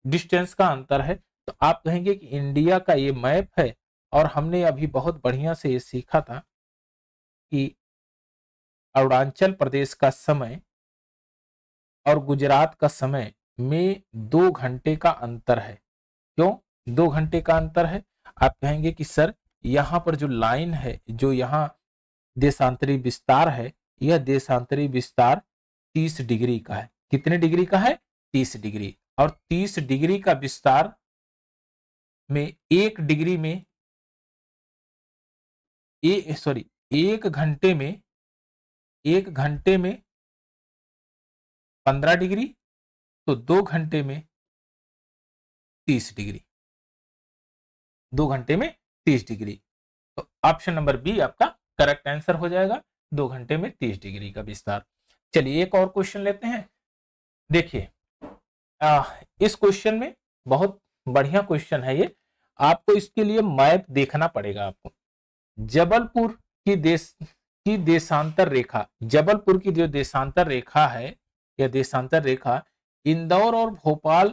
डिस्टेंस का अंतर है। तो आप कहेंगे कि इंडिया का ये मैप है, और हमने अभी बहुत बढ़िया से ये सीखा था कि अरुणाचल प्रदेश का समय और गुजरात का समय में 2 घंटे का अंतर है। क्यों 2 घंटे का अंतर है? आप कहेंगे कि सर यहाँ पर जो लाइन है, जो यहाँ देशांतरी विस्तार है, यह देशांतरी विस्तार 30 डिग्री का है। कितने डिग्री का है? 30 डिग्री। और 30 डिग्री का विस्तार में 1 डिग्री में एक घंटे में 15 डिग्री, तो 2 घंटे में 30 डिग्री, 2 घंटे में 30 डिग्री। तो ऑप्शन नंबर बी आपका करेक्ट आंसर हो जाएगा, 2 घंटे में 30 डिग्री का विस्तार। चलिए एक और क्वेश्चन लेते हैं। देखिए इस क्वेश्चन में बहुत बढ़िया क्वेश्चन है ये, आपको इसके लिए मैप देखना पड़ेगा। आपको जबलपुर की देशांतर रेखा, जबलपुर की जो देशांतर रेखा है, यह देशांतर रेखा इंदौर और भोपाल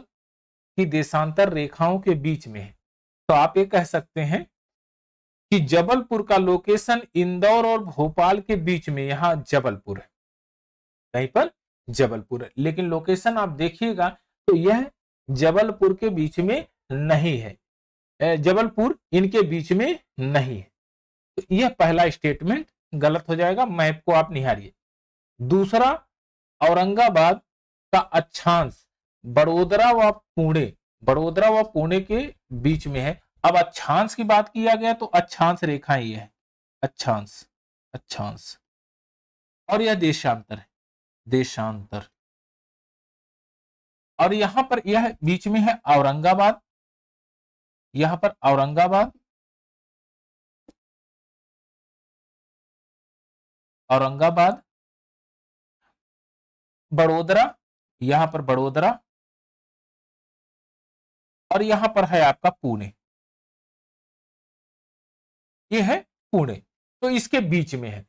की देशांतर रेखाओं के बीच में है। तो आप ये कह सकते हैं कि जबलपुर का लोकेशन इंदौर और भोपाल के बीच में, यहां जबलपुर है, कहीं पर जबलपुर है, लेकिन लोकेशन आप देखिएगा तो यह जबलपुर के बीच में नहीं है, जबलपुर इनके बीच में नहीं है। तो यह पहला स्टेटमेंट गलत हो जाएगा, मैप को आप निहारिए। दूसरा, औरंगाबाद का अक्षांश बड़ोदरा व पुणे के बीच में है। अब अक्षांश की बात किया गया तो अक्षांश रेखा ये है, अक्षांश, और यह देशांतर है, देशांतर। और यहां पर यह बीच में है औरंगाबाद, यहां पर औरंगाबाद, बड़ोदरा, यहां पर बड़ोदरा, और यहां पर है आपका पुणे, ये है पुणे, तो इसके बीच में है।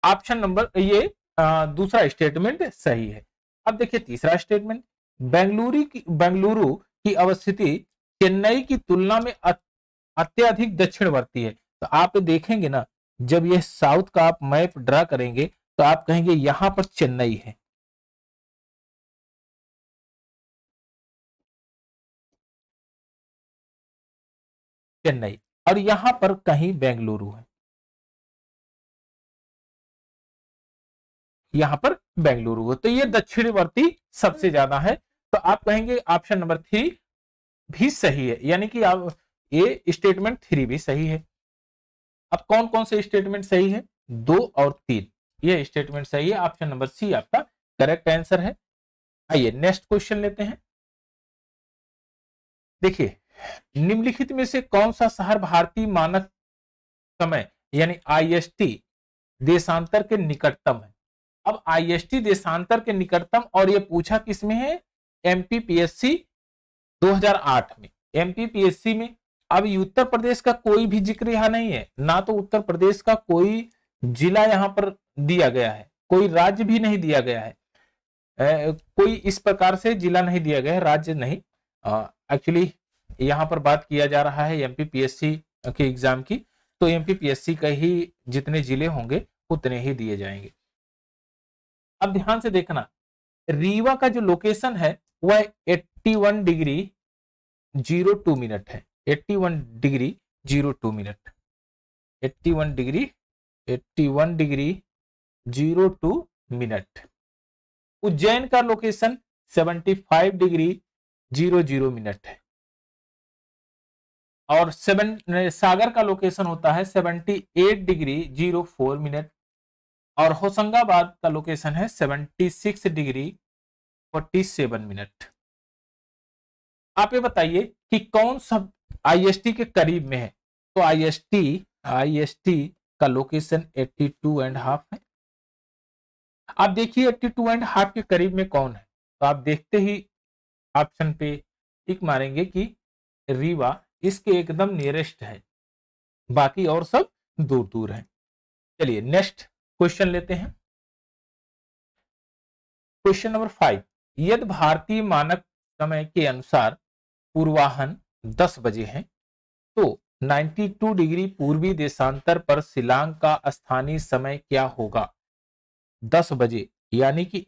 ऑप्शन नंबर ये दूसरा स्टेटमेंट सही है। अब देखिए तीसरा स्टेटमेंट, बेंगलुरु की अवस्थिति चेन्नई की तुलना में अत्यधिक दक्षिणवर्ती है। तो आप देखेंगे ना, जब ये साउथ का आप मैप ड्रा करेंगे तो आप कहेंगे यहां पर चेन्नई है, चेन्नई, और यहां पर कहीं बेंगलुरु है, यहां पर बेंगलुरु है, तो ये दक्षिणवर्ती सबसे ज्यादा है। तो आप कहेंगे ऑप्शन नंबर 3 भी सही है, यानी कि आप ये स्टेटमेंट 3 भी सही है। अब कौन कौन से स्टेटमेंट सही है? 2 और 3, ये स्टेटमेंट सही है, ऑप्शन नंबर सी आपका करेक्ट आंसर है। आइए नेक्स्ट क्वेश्चन लेते हैं। देखिए निम्नलिखित में से कौन सा शहर भारतीय मानक समय यानी IST देशांतर के निकटतम है? अब IST देशांतर के निकटतम, और ये पूछा किसमें है? MPPSC 2008 में, MPPSC में। अब उत्तर प्रदेश का कोई भी जिक्र यहां नहीं है, ना तो उत्तर प्रदेश का कोई जिला यहां पर दिया गया है, कोई राज्य भी नहीं दिया गया है। कोई इस प्रकार से जिला नहीं दिया गया है, राज्य नहीं। एक्चुअली यहाँ पर बात किया जा रहा है एमपीपीएससी के एग्जाम की, तो एमपीपीएससी का ही जितने जिले होंगे उतने ही दिए जाएंगे। अब ध्यान से देखना, रीवा का जो लोकेशन है वह 81 डिग्री 02 मिनट है। 81 degree 02 minute, 81 degree 02 minute. Ujjain का लोकेशन 75 डिग्री 00 मिनट है, और सागर का लोकेशन होता है 78 डिग्री 04 मिनट, और होशंगाबाद का लोकेशन है 76 डिग्री 47 मिनट। आप ये बताइए कि कौन सा आईएसटी के करीब में है। तो आईएसटी का लोकेशन 82.5 है। आप देखिए 82.5 के करीब में कौन है, तो आप देखते ही ऑप्शन पे टिक मारेंगे कि रीवा इसके एकदम नियरेस्ट है, बाकी और सब दूर दूर है। चलिए नेक्स्ट क्वेश्चन लेते हैं। क्वेश्चन नंबर 5, यदि भारतीय मानक समय के अनुसार पूर्वाहन 10 बजे है तो 92 डिग्री पूर्वी देशांतर पर शिलांग का स्थानीय समय क्या होगा। 10 बजे यानी कि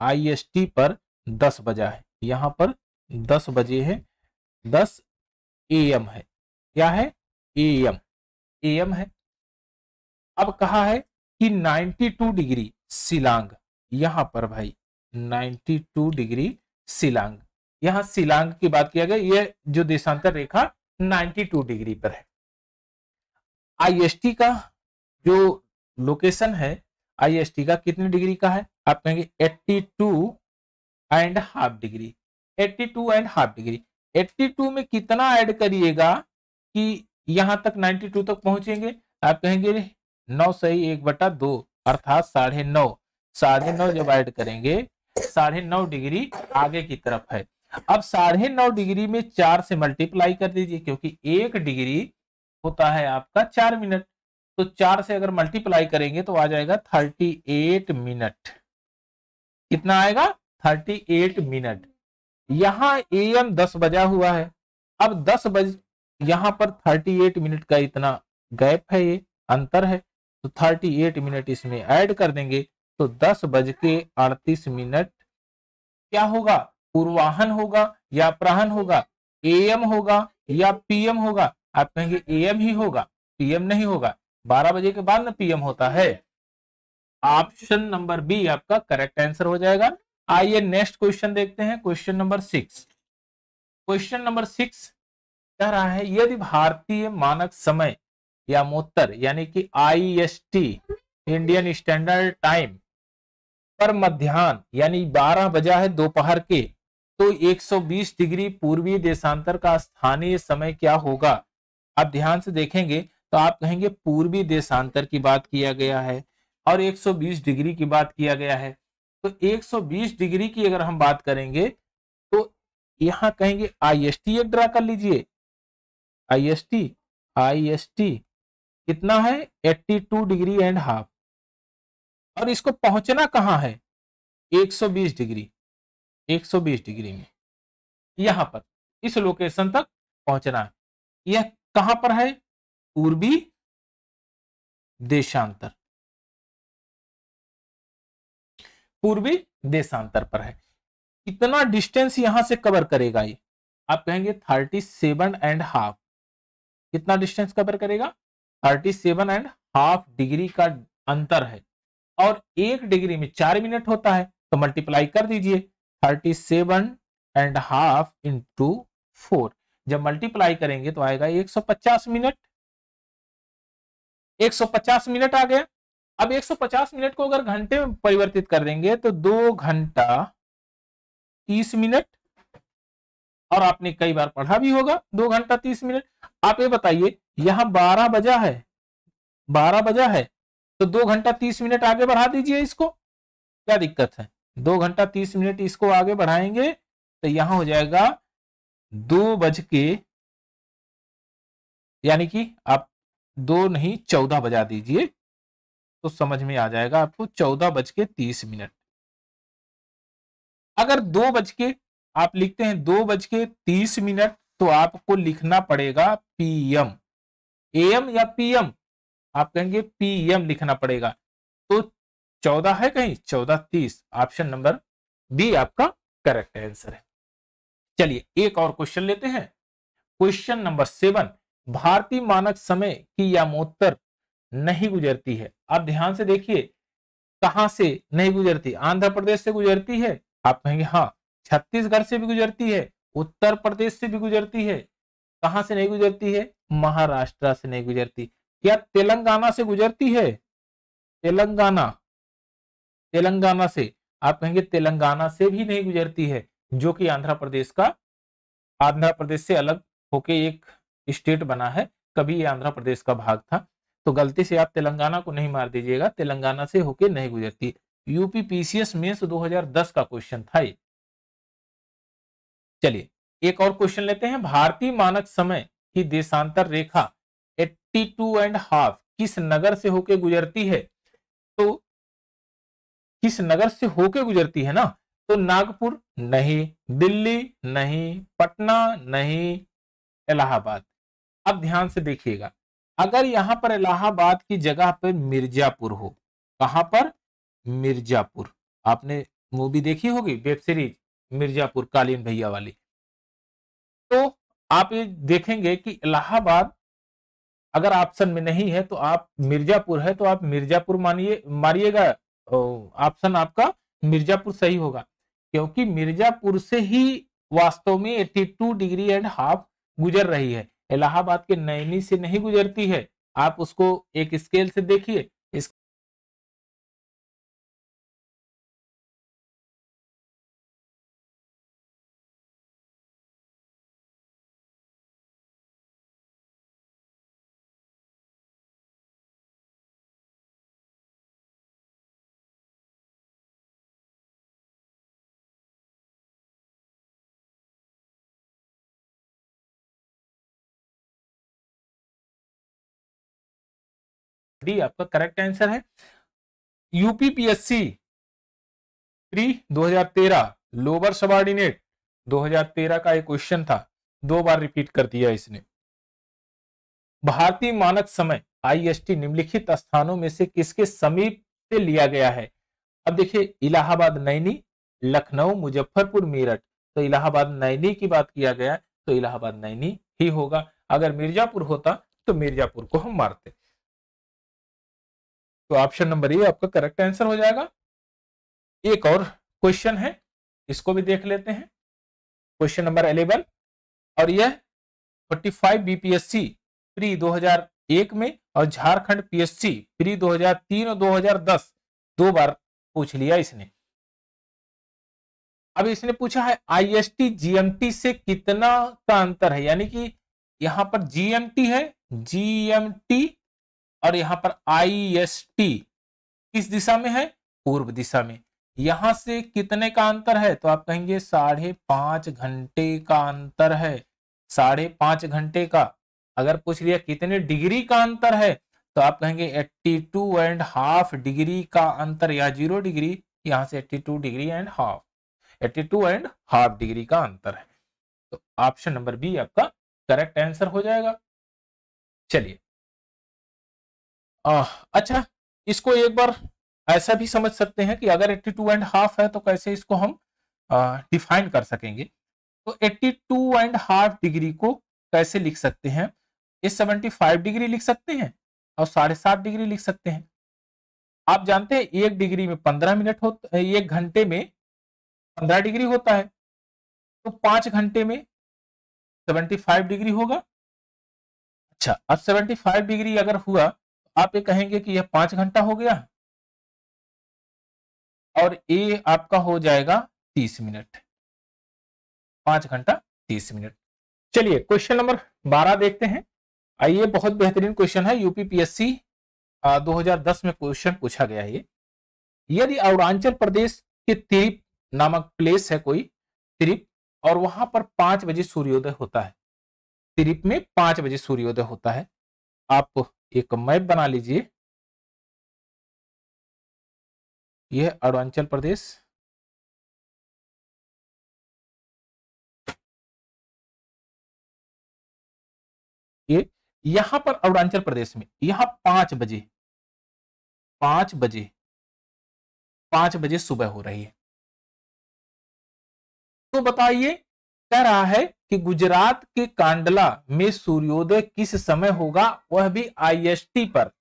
आईएसटी पर 10 बजा है, यहां पर 10 बजे है, 10 एएम है। क्या है? एएम है। अब कहा है कि 92 डिग्री शिलांग, यहां पर भाई 92 डिग्री शिलांग, यहां शिलांग की बात किया गया, यह जो देशांतर रेखा 92 डिग्री पर है। आईएसटी का जो लोकेशन है, आईएसटी का कितने डिग्री का है? आप कहेंगे 82.5 डिग्री। 82.5 डिग्री, 82 में कितना ऐड करिएगा कि यहां तक 92 तक पहुंचेंगे? आप कहेंगे 9 सही 1/2 अर्थात 9.5। 9.5 जब ऐड करेंगे 9.5 डिग्री आगे की तरफ है। अब 9.5 डिग्री में 4 से मल्टीप्लाई कर दीजिए, क्योंकि 1 डिग्री होता है आपका 4 मिनट, तो 4 से अगर मल्टीप्लाई करेंगे तो आ जाएगा 38 मिनट। कितना आएगा? 38 मिनट। यहां एएम 10 बजा हुआ है, अब 10 बज, यहां पर 38 मिनट का इतना गैप है, ये अंतर है, तो 38 मिनट इसमें ऐड कर देंगे तो 10:38 मिनट क्या होगा? पूर्वाहन होगा या अपराहन होगा, एएम होगा या पीएम होगा? आप कहेंगे एएम ही होगा, पीएम नहीं होगा। 12 बजे के बाद ना पीएम होता है। ऑप्शन नंबर बी आपका करेक्ट आंसर हो जाएगा। आइए नेक्स्ट क्वेश्चन देखते हैं, क्वेश्चन नंबर 6। क्वेश्चन नंबर 6 कह रहा है, यदि भारतीय मानक समय या मोत्तर यानी कि आईएसटी इंडियन स्टैंडर्ड टाइम पर मध्याह्न यानी 12 बजा है दोपहर के, तो 120 डिग्री पूर्वी देशांतर का स्थानीय समय क्या होगा। आप ध्यान से देखेंगे तो आप कहेंगे पूर्वी देशांतर की बात किया गया है और 120 डिग्री की बात किया गया है, तो 120 डिग्री की अगर हम बात करेंगे तो यहां कहेंगे आईएसटी एक ड्रा कर लीजिए। आईएसटी कितना है? 82 डिग्री एंड हाफ, और इसको पहुंचना कहां है? 120 डिग्री, 120 डिग्री में यहां पर इस लोकेशन तक पहुंचना है। यह कहां पर है? पूर्वी देशांतर, पूर्वी देशांतर पर है। कितना डिस्टेंस यहां से कवर करेगा ये? आप कहेंगे 37.5। कितना डिस्टेंस कवर करेगा? 37.5 डिग्री का अंतर है, और 1 डिग्री में 4 मिनट होता है, तो मल्टीप्लाई कर दीजिए 37.5 इंटू 4। जब मल्टीप्लाई करेंगे तो आएगा 150 मिनट। 150 मिनट आ गया। अब 150 मिनट को अगर घंटे में परिवर्तित कर देंगे तो 2 घंटा 30 मिनट, और आपने कई बार पढ़ा भी होगा 2 घंटा 30 मिनट। आप ये बताइए, यहां 12 बजा है, 12 बजा है, तो 2 घंटा 30 मिनट आगे बढ़ा दीजिए इसको, क्या दिक्कत है? 2 घंटा 30 मिनट इसको आगे बढ़ाएंगे तो यहां हो जाएगा 2 बज के, यानी कि आप 2 नहीं 14 बजा दीजिए, तो समझ में आ जाएगा आपको 14:30। अगर 2 आप लिखते हैं 2:30, तो आपको लिखना पड़ेगा पीएम। एएम या पीएम, आप कहेंगे पीएम लिखना पड़ेगा। तो 14 है कहीं, 14:30, ऑप्शन नंबर बी आपका करेक्ट आंसर है। चलिए एक और क्वेश्चन लेते हैं। क्वेश्चन नंबर 7, भारतीय मानक समय की यामोत्तर नहीं गुजरती है। आप ध्यान से देखिए, कहां से नहीं गुजरती? आंध्र प्रदेश से गुजरती है? आप कहेंगे हाँ। छत्तीसगढ़ से भी गुजरती है, उत्तर प्रदेश से भी गुजरती है। कहां से नहीं गुजरती है? महाराष्ट्र से नहीं गुजरती। क्या तेलंगाना से गुजरती है? तेलंगाना, तेलंगाना से, आप कहेंगे तेलंगाना से भी नहीं गुजरती है, जो कि आंध्र प्रदेश का, आंध्र प्रदेश से अलग होके एक स्टेट बना है। कभी ये आंध्र प्रदेश का भाग था। तो गलती से आप तेलंगाना को नहीं मार दीजिएगा, तेलंगाना से होके नहीं गुजरती। यूपी पीसीएस मेंस 2010 का क्वेश्चन था ये। चलिए एक और क्वेश्चन लेते हैं। भारतीय मानक समय की देशांतर रेखा 82.5 किस नगर से होके गुजरती है? तो किस नगर से होके गुजरती है ना? तो नागपुर नहीं, दिल्ली नहीं, पटना नहीं, इलाहाबाद। अब ध्यान से देखिएगा, अगर यहां पर इलाहाबाद की जगह पर मिर्जापुर हो, कहां पर? मिर्जापुर। आपने मूवी देखी होगी, वेब सीरीज मिर्जापुर, कालीन भैया वाली। तो आप ये देखेंगे कि इलाहाबाद अगर ऑप्शन में नहीं है तो आप मिर्जापुर है तो आप मिर्जापुर मानिए, मारिएगा। ऑप्शन आपका मिर्जापुर सही होगा, क्योंकि मिर्जापुर से ही वास्तव में 82.5 गुजर रही है। इलाहाबाद के नैनी से नहीं गुजरती है। आप उसको एक स्केल से देखिए। इस डी आपका करेक्ट आंसर है। यूपीपीएससी प्री 2013 लोअर सबऑर्डिनेट 2013 का एक क्वेश्चन था, 2 बार रिपीट कर दिया इसने। भारतीय मानक समय आईएसटी निम्नलिखित स्थानों में से किसके समीप से लिया गया है? अब देखिए, इलाहाबाद नैनी, लखनऊ, मुजफ्फरपुर, मेरठ। तो इलाहाबाद नैनी की बात किया गया, तो इलाहाबाद नैनी ही होगा। अगर मिर्जापुर होता तो मिर्जापुर को हम मारते। तो ऑप्शन नंबर ए आपका करेक्ट आंसर हो जाएगा। एक और क्वेश्चन है, इसको भी देख लेते हैं। क्वेश्चन नंबर 11, और यह 45 बीपीएससी प्री 2001 में और झारखंड पीएससी प्री 2003 और 2010 2 बार पूछ लिया इसने। अब इसने पूछा है आईएसटी जीएमटी से कितना का अंतर है, यानी कि यहां पर जीएमटी है, जीएमटी, और यहां पर आईएसटी किस दिशा में है? पूर्व दिशा में। यहां से कितने का अंतर है? तो आप कहेंगे 5.5 घंटे का अंतर है, 5.5 घंटे का। अगर पूछ लिया कितने डिग्री का अंतर है, तो आप कहेंगे 82.5 डिग्री का अंतर, या 0 डिग्री, यहां से 82.5 डिग्री का अंतर है। तो ऑप्शन नंबर बी आपका करेक्ट आंसर हो जाएगा। चलिए अच्छा, इसको एक बार ऐसा भी समझ सकते हैं कि अगर 82.5 है तो कैसे इसको हम डिफाइन कर सकेंगे। तो 82.5 डिग्री को कैसे लिख सकते हैं? ये 75 डिग्री लिख सकते हैं और 7.5 डिग्री लिख सकते हैं। आप जानते हैं 1 डिग्री में 15 मिनट होता है, 1 घंटे में 15 डिग्री होता है, तो 5 घंटे में 75 डिग्री होगा। अच्छा, अब 75 डिग्री अगर हुआ, आप ये कहेंगे कि यह 5 घंटा हो गया, और ये आपका हो जाएगा 30 मिनट। 5 घंटा 30 मिनट। चलिए क्वेश्चन नंबर 12 देखते हैं। आइए, बहुत बेहतरीन क्वेश्चन है, यूपीपीएससी 2010 में क्वेश्चन पूछा गया है। यदि अरुणाचल प्रदेश के तिरप नामक प्लेस है कोई, तिरप, और वहां पर 5 बजे सूर्योदय होता है, तिरप में 5 बजे सूर्योदय होता है। आप एक मैप बना लीजिए, ये है अरुणाचल प्रदेश, ये यहां पर अरुणाचल प्रदेश में यहां 5 बजे, 5 बजे, 5 बजे सुबह हो रही है। तो बताइए, कह रहा है कि गुजरात के कांडला में सूर्योदय किस समय होगा, वह भी आईएसटी पर,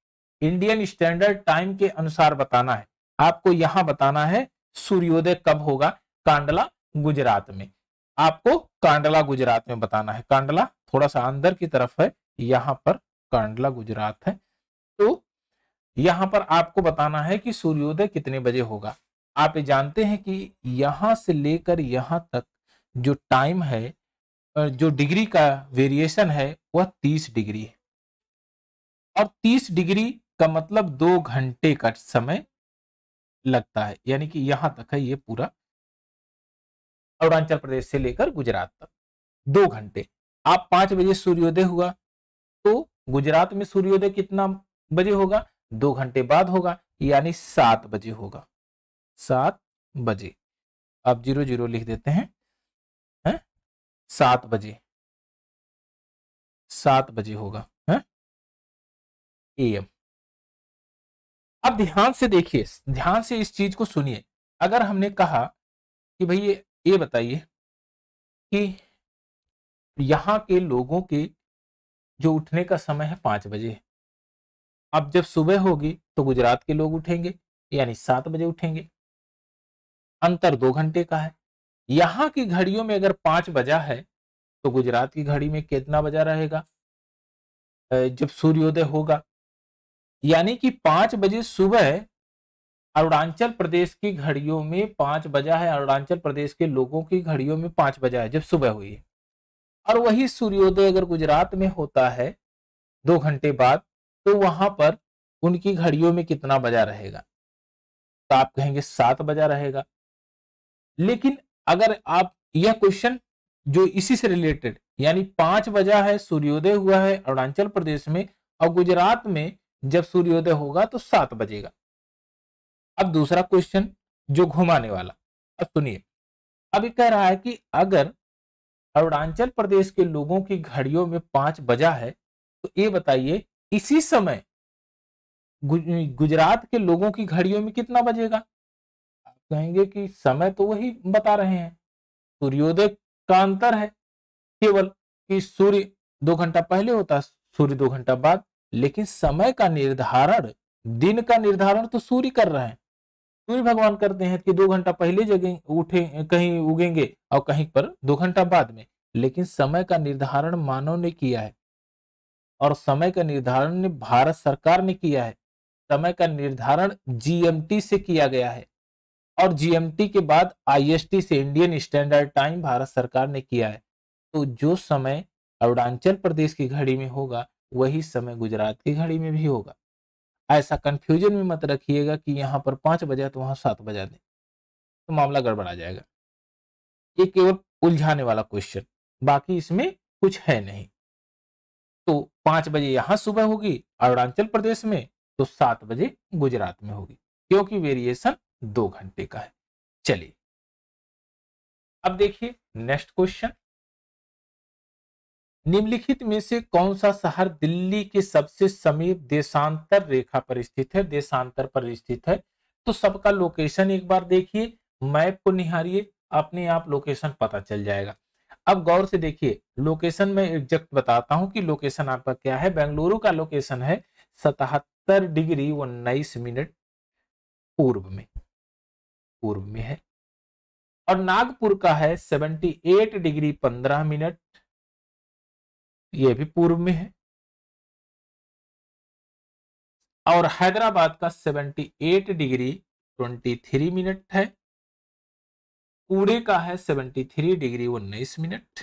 इंडियन स्टैंडर्ड टाइम के अनुसार बताना है। आपको यहां बताना है सूर्योदय कब होगा कांडला गुजरात में, आपको कांडला गुजरात में बताना है। कांडला थोड़ा सा अंदर की तरफ है, यहां पर कांडला गुजरात है। तो यहां पर आपको बताना है कि सूर्योदय कितने बजे होगा। आप ये जानते हैं कि यहां से लेकर यहां तक जो टाइम है, जो डिग्री का वेरिएशन है वह 30 डिग्री है, और 30 डिग्री का मतलब 2 घंटे का समय लगता है, यानी कि यहां तक है ये पूरा अरुणाचल प्रदेश से लेकर गुजरात तक 2 घंटे। आप 5 बजे सूर्योदय हुआ, तो गुजरात में सूर्योदय कितना बजे होगा, 2 घंटे बाद होगा, यानी 7 बजे होगा, 7 बजे। आप 00 लिख देते हैं 7 बजे, 7 बजे होगा है एएम। अब ध्यान से देखिए, ध्यान से इस चीज को सुनिए। अगर हमने कहा कि भाई ये बताइए कि यहाँ के लोगों के जो उठने का समय है 5 बजे, अब जब सुबह होगी तो गुजरात के लोग उठेंगे, यानी 7 बजे उठेंगे, अंतर 2 घंटे का है। यहाँ की घड़ियों में अगर 5 बजा है तो गुजरात की घड़ी में कितना बजा रहेगा जब सूर्योदय होगा, यानी कि 5 बजे सुबह अरुणाचल प्रदेश की घड़ियों में 5 बजा है, अरुणाचल प्रदेश के लोगों की घड़ियों में 5 बजा है जब सुबह हुई है। और वही सूर्योदय अगर गुजरात में होता है 2 घंटे बाद, तो वहां पर उनकी घड़ियों में कितना बजा रहेगा, तो आप कहेंगे 7 बजा रहेगा। लेकिन अगर आप यह क्वेश्चन जो इसी से रिलेटेड, यानी 5 बजा है, सूर्योदय हुआ है अरुणाचल प्रदेश में, और गुजरात में जब सूर्योदय होगा तो 7 बजेगा। अब दूसरा क्वेश्चन जो घुमाने वाला, अब सुनिए। अब ये कह रहा है कि अगर अरुणाचल प्रदेश के लोगों की घड़ियों में 5 बजा है, तो ये बताइए इसी समय गुजरात के लोगों की घड़ियों में कितना बजेगा। आप कहेंगे कि समय तो वही बता रहे हैं, सूर्योदय का अंतर है केवल कि सूर्य 2 घंटा पहले होता है, सूर्य 2 घंटा बाद, लेकिन समय का निर्धारण, दिन का निर्धारण तो सूर्य कर रहे हैं। सूर्य भगवान करते हैं कि 2 घंटा पहले जगें उठे, कहीं उगेंगे और कहीं पर 2 घंटा बाद में, लेकिन समय का निर्धारण मानव ने किया है, और समय का निर्धारण ने भारत सरकार ने किया है। समय का निर्धारण जीएमटी से किया गया है, और जीएमटी के बाद आईएसटी से, इंडियन स्टैंडर्ड टाइम, भारत सरकार ने किया है। तो जो समय अरुणाचल प्रदेश की घड़ी में होगा वही समय गुजरात की घड़ी में भी होगा। ऐसा कंफ्यूजन में मत रखिएगा कि यहाँ पर 5 बजा तो वहां 7 बजा दें, तो मामला गड़बड़ा जाएगा। ये केवल उलझाने वाला क्वेश्चन, बाकी इसमें कुछ है नहीं। तो 5 बजे यहां सुबह होगी अरुणाचल प्रदेश में, तो 7 बजे गुजरात में होगी, क्योंकि वेरिएशन 2 घंटे का है। चलिए अब देखिए नेक्स्ट क्वेश्चन। निम्नलिखित में से कौन सा शहर दिल्ली के सबसे समीप देशांतर रेखा पर स्थित है, देशांतर पर स्थित है। तो सबका लोकेशन एक बार देखिए, मैप को निहारिए, अपने आप लोकेशन पता चल जाएगा। अब गौर से देखिए, लोकेशन में एग्जैक्ट बताता हूं कि लोकेशन आपका क्या है। बेंगलुरु का लोकेशन है 77 डिग्री 19 मिनट पूर्व में, पूर्व में है। और नागपुर का है 78 डिग्री 15 मिनट, ये भी पूर्व में है। और हैदराबाद का 78 डिग्री 23 मिनट है। पुणे का है 73 डिग्री 19 मिनट।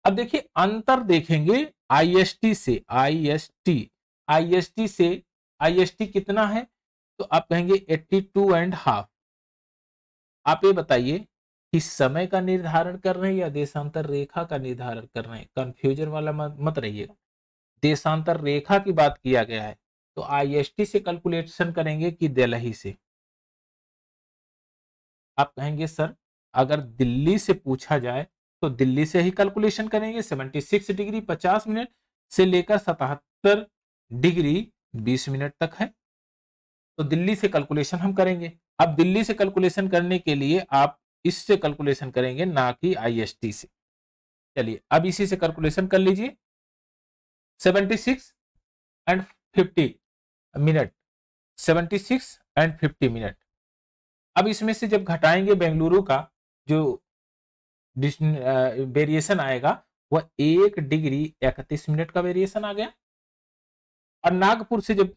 अब देखिए अंतर देखेंगे आईएसटी से, आईएसटी से, आईएसटी कितना है, तो आप कहेंगे 82.5। आप ये बताइए कि समय का निर्धारण कर रहे हैं या देशांतर रेखा का निर्धारण कर रहे हैं, कंफ्यूजन वाला मत रहिएगा। देशांतर रेखा की बात किया गया है, तो आईएसटी से कैलकुलेशन करेंगे कि दिल्ली से, आप कहेंगे सर अगर दिल्ली से पूछा जाए तो दिल्ली से ही कैलकुलेशन करेंगे। 76 डिग्री 50 मिनट से लेकर 77 डिग्री 20 मिनट तक है, तो दिल्ली से कैलकुलेशन हम करेंगे। अब दिल्ली से कैलकुलेशन करने के लिए आप इससे कैलकुलेशन करेंगे, ना कि IST से। चलिए अब इसी से कैलकुलेशन कर लीजिए। 76 एंड 50 मिनट, 76 एंड 50 मिनट। अब इसमें से जब घटाएंगे बेंगलुरु का जो वेरिएशन आएगा वह 1 डिग्री 31 मिनट का वेरिएशन आ गया। और नागपुर से जब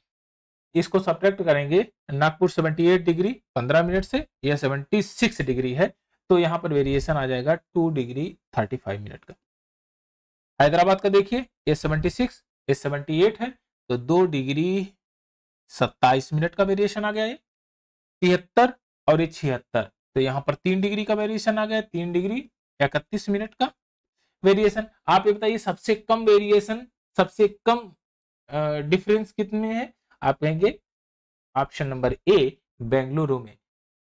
इसको सब्ट्रैक्ट करेंगे, नागपुर 78 डिग्री 15 मिनट से, यह 76 डिग्री है, तो यहां पर वेरिएशन आ जाएगा 2 डिग्री 35 मिनट का। हैदराबाद का देखिए, ये 76, ये 78 है, तो 2 डिग्री 27 मिनट का वेरिएशन आ गया। ये 73 और ये 76, तो यहां पर 3 डिग्री का वेरिएशन आ गया, 3 डिग्री 31 मिनट का वेरिएशन। आप ये बताइए सबसे कम वेरिएशन, सबसे कम डिफरेंस कितने हैं? आप कहेंगे ऑप्शन नंबर ए बेंगलुरु में।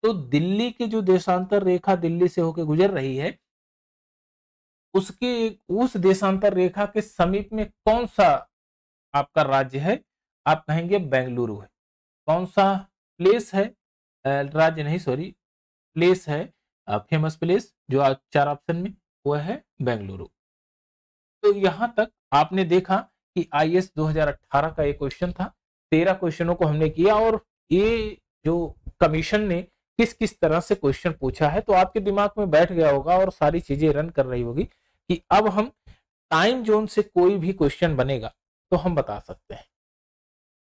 तो दिल्ली के जो देशांतर रेखा दिल्ली से होकर गुजर रही है, उसके उस देशांतर रेखा के समीप में कौन सा आपका राज्य है? आप कहेंगे बेंगलुरु है। कौन सा प्लेस है? राज्य नहीं, सॉरी, प्लेस है, फेमस प्लेस जो 4 ऑप्शन में, वह है बेंगलुरु। तो यहां तक आपने देखा कि IAS 2018 का एक क्वेश्चन था। 13 क्वेश्चनों को हमने किया, और ये जो कमीशन ने किस किस तरह से क्वेश्चन पूछा है, तो आपके दिमाग में बैठ गया होगा और सारी चीजें रन कर रही होगी कि अब हम टाइम जोन से कोई भी क्वेश्चन बनेगा तो हम बता सकते हैं।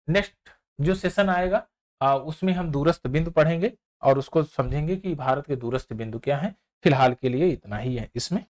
नेक्स्ट जो सेशन आएगा उसमें हम दूरस्थ बिंदु पढ़ेंगे और उसको समझेंगे कि भारत के दूरस्थ बिंदु क्या हैं। फिलहाल के लिए इतना ही है इसमें।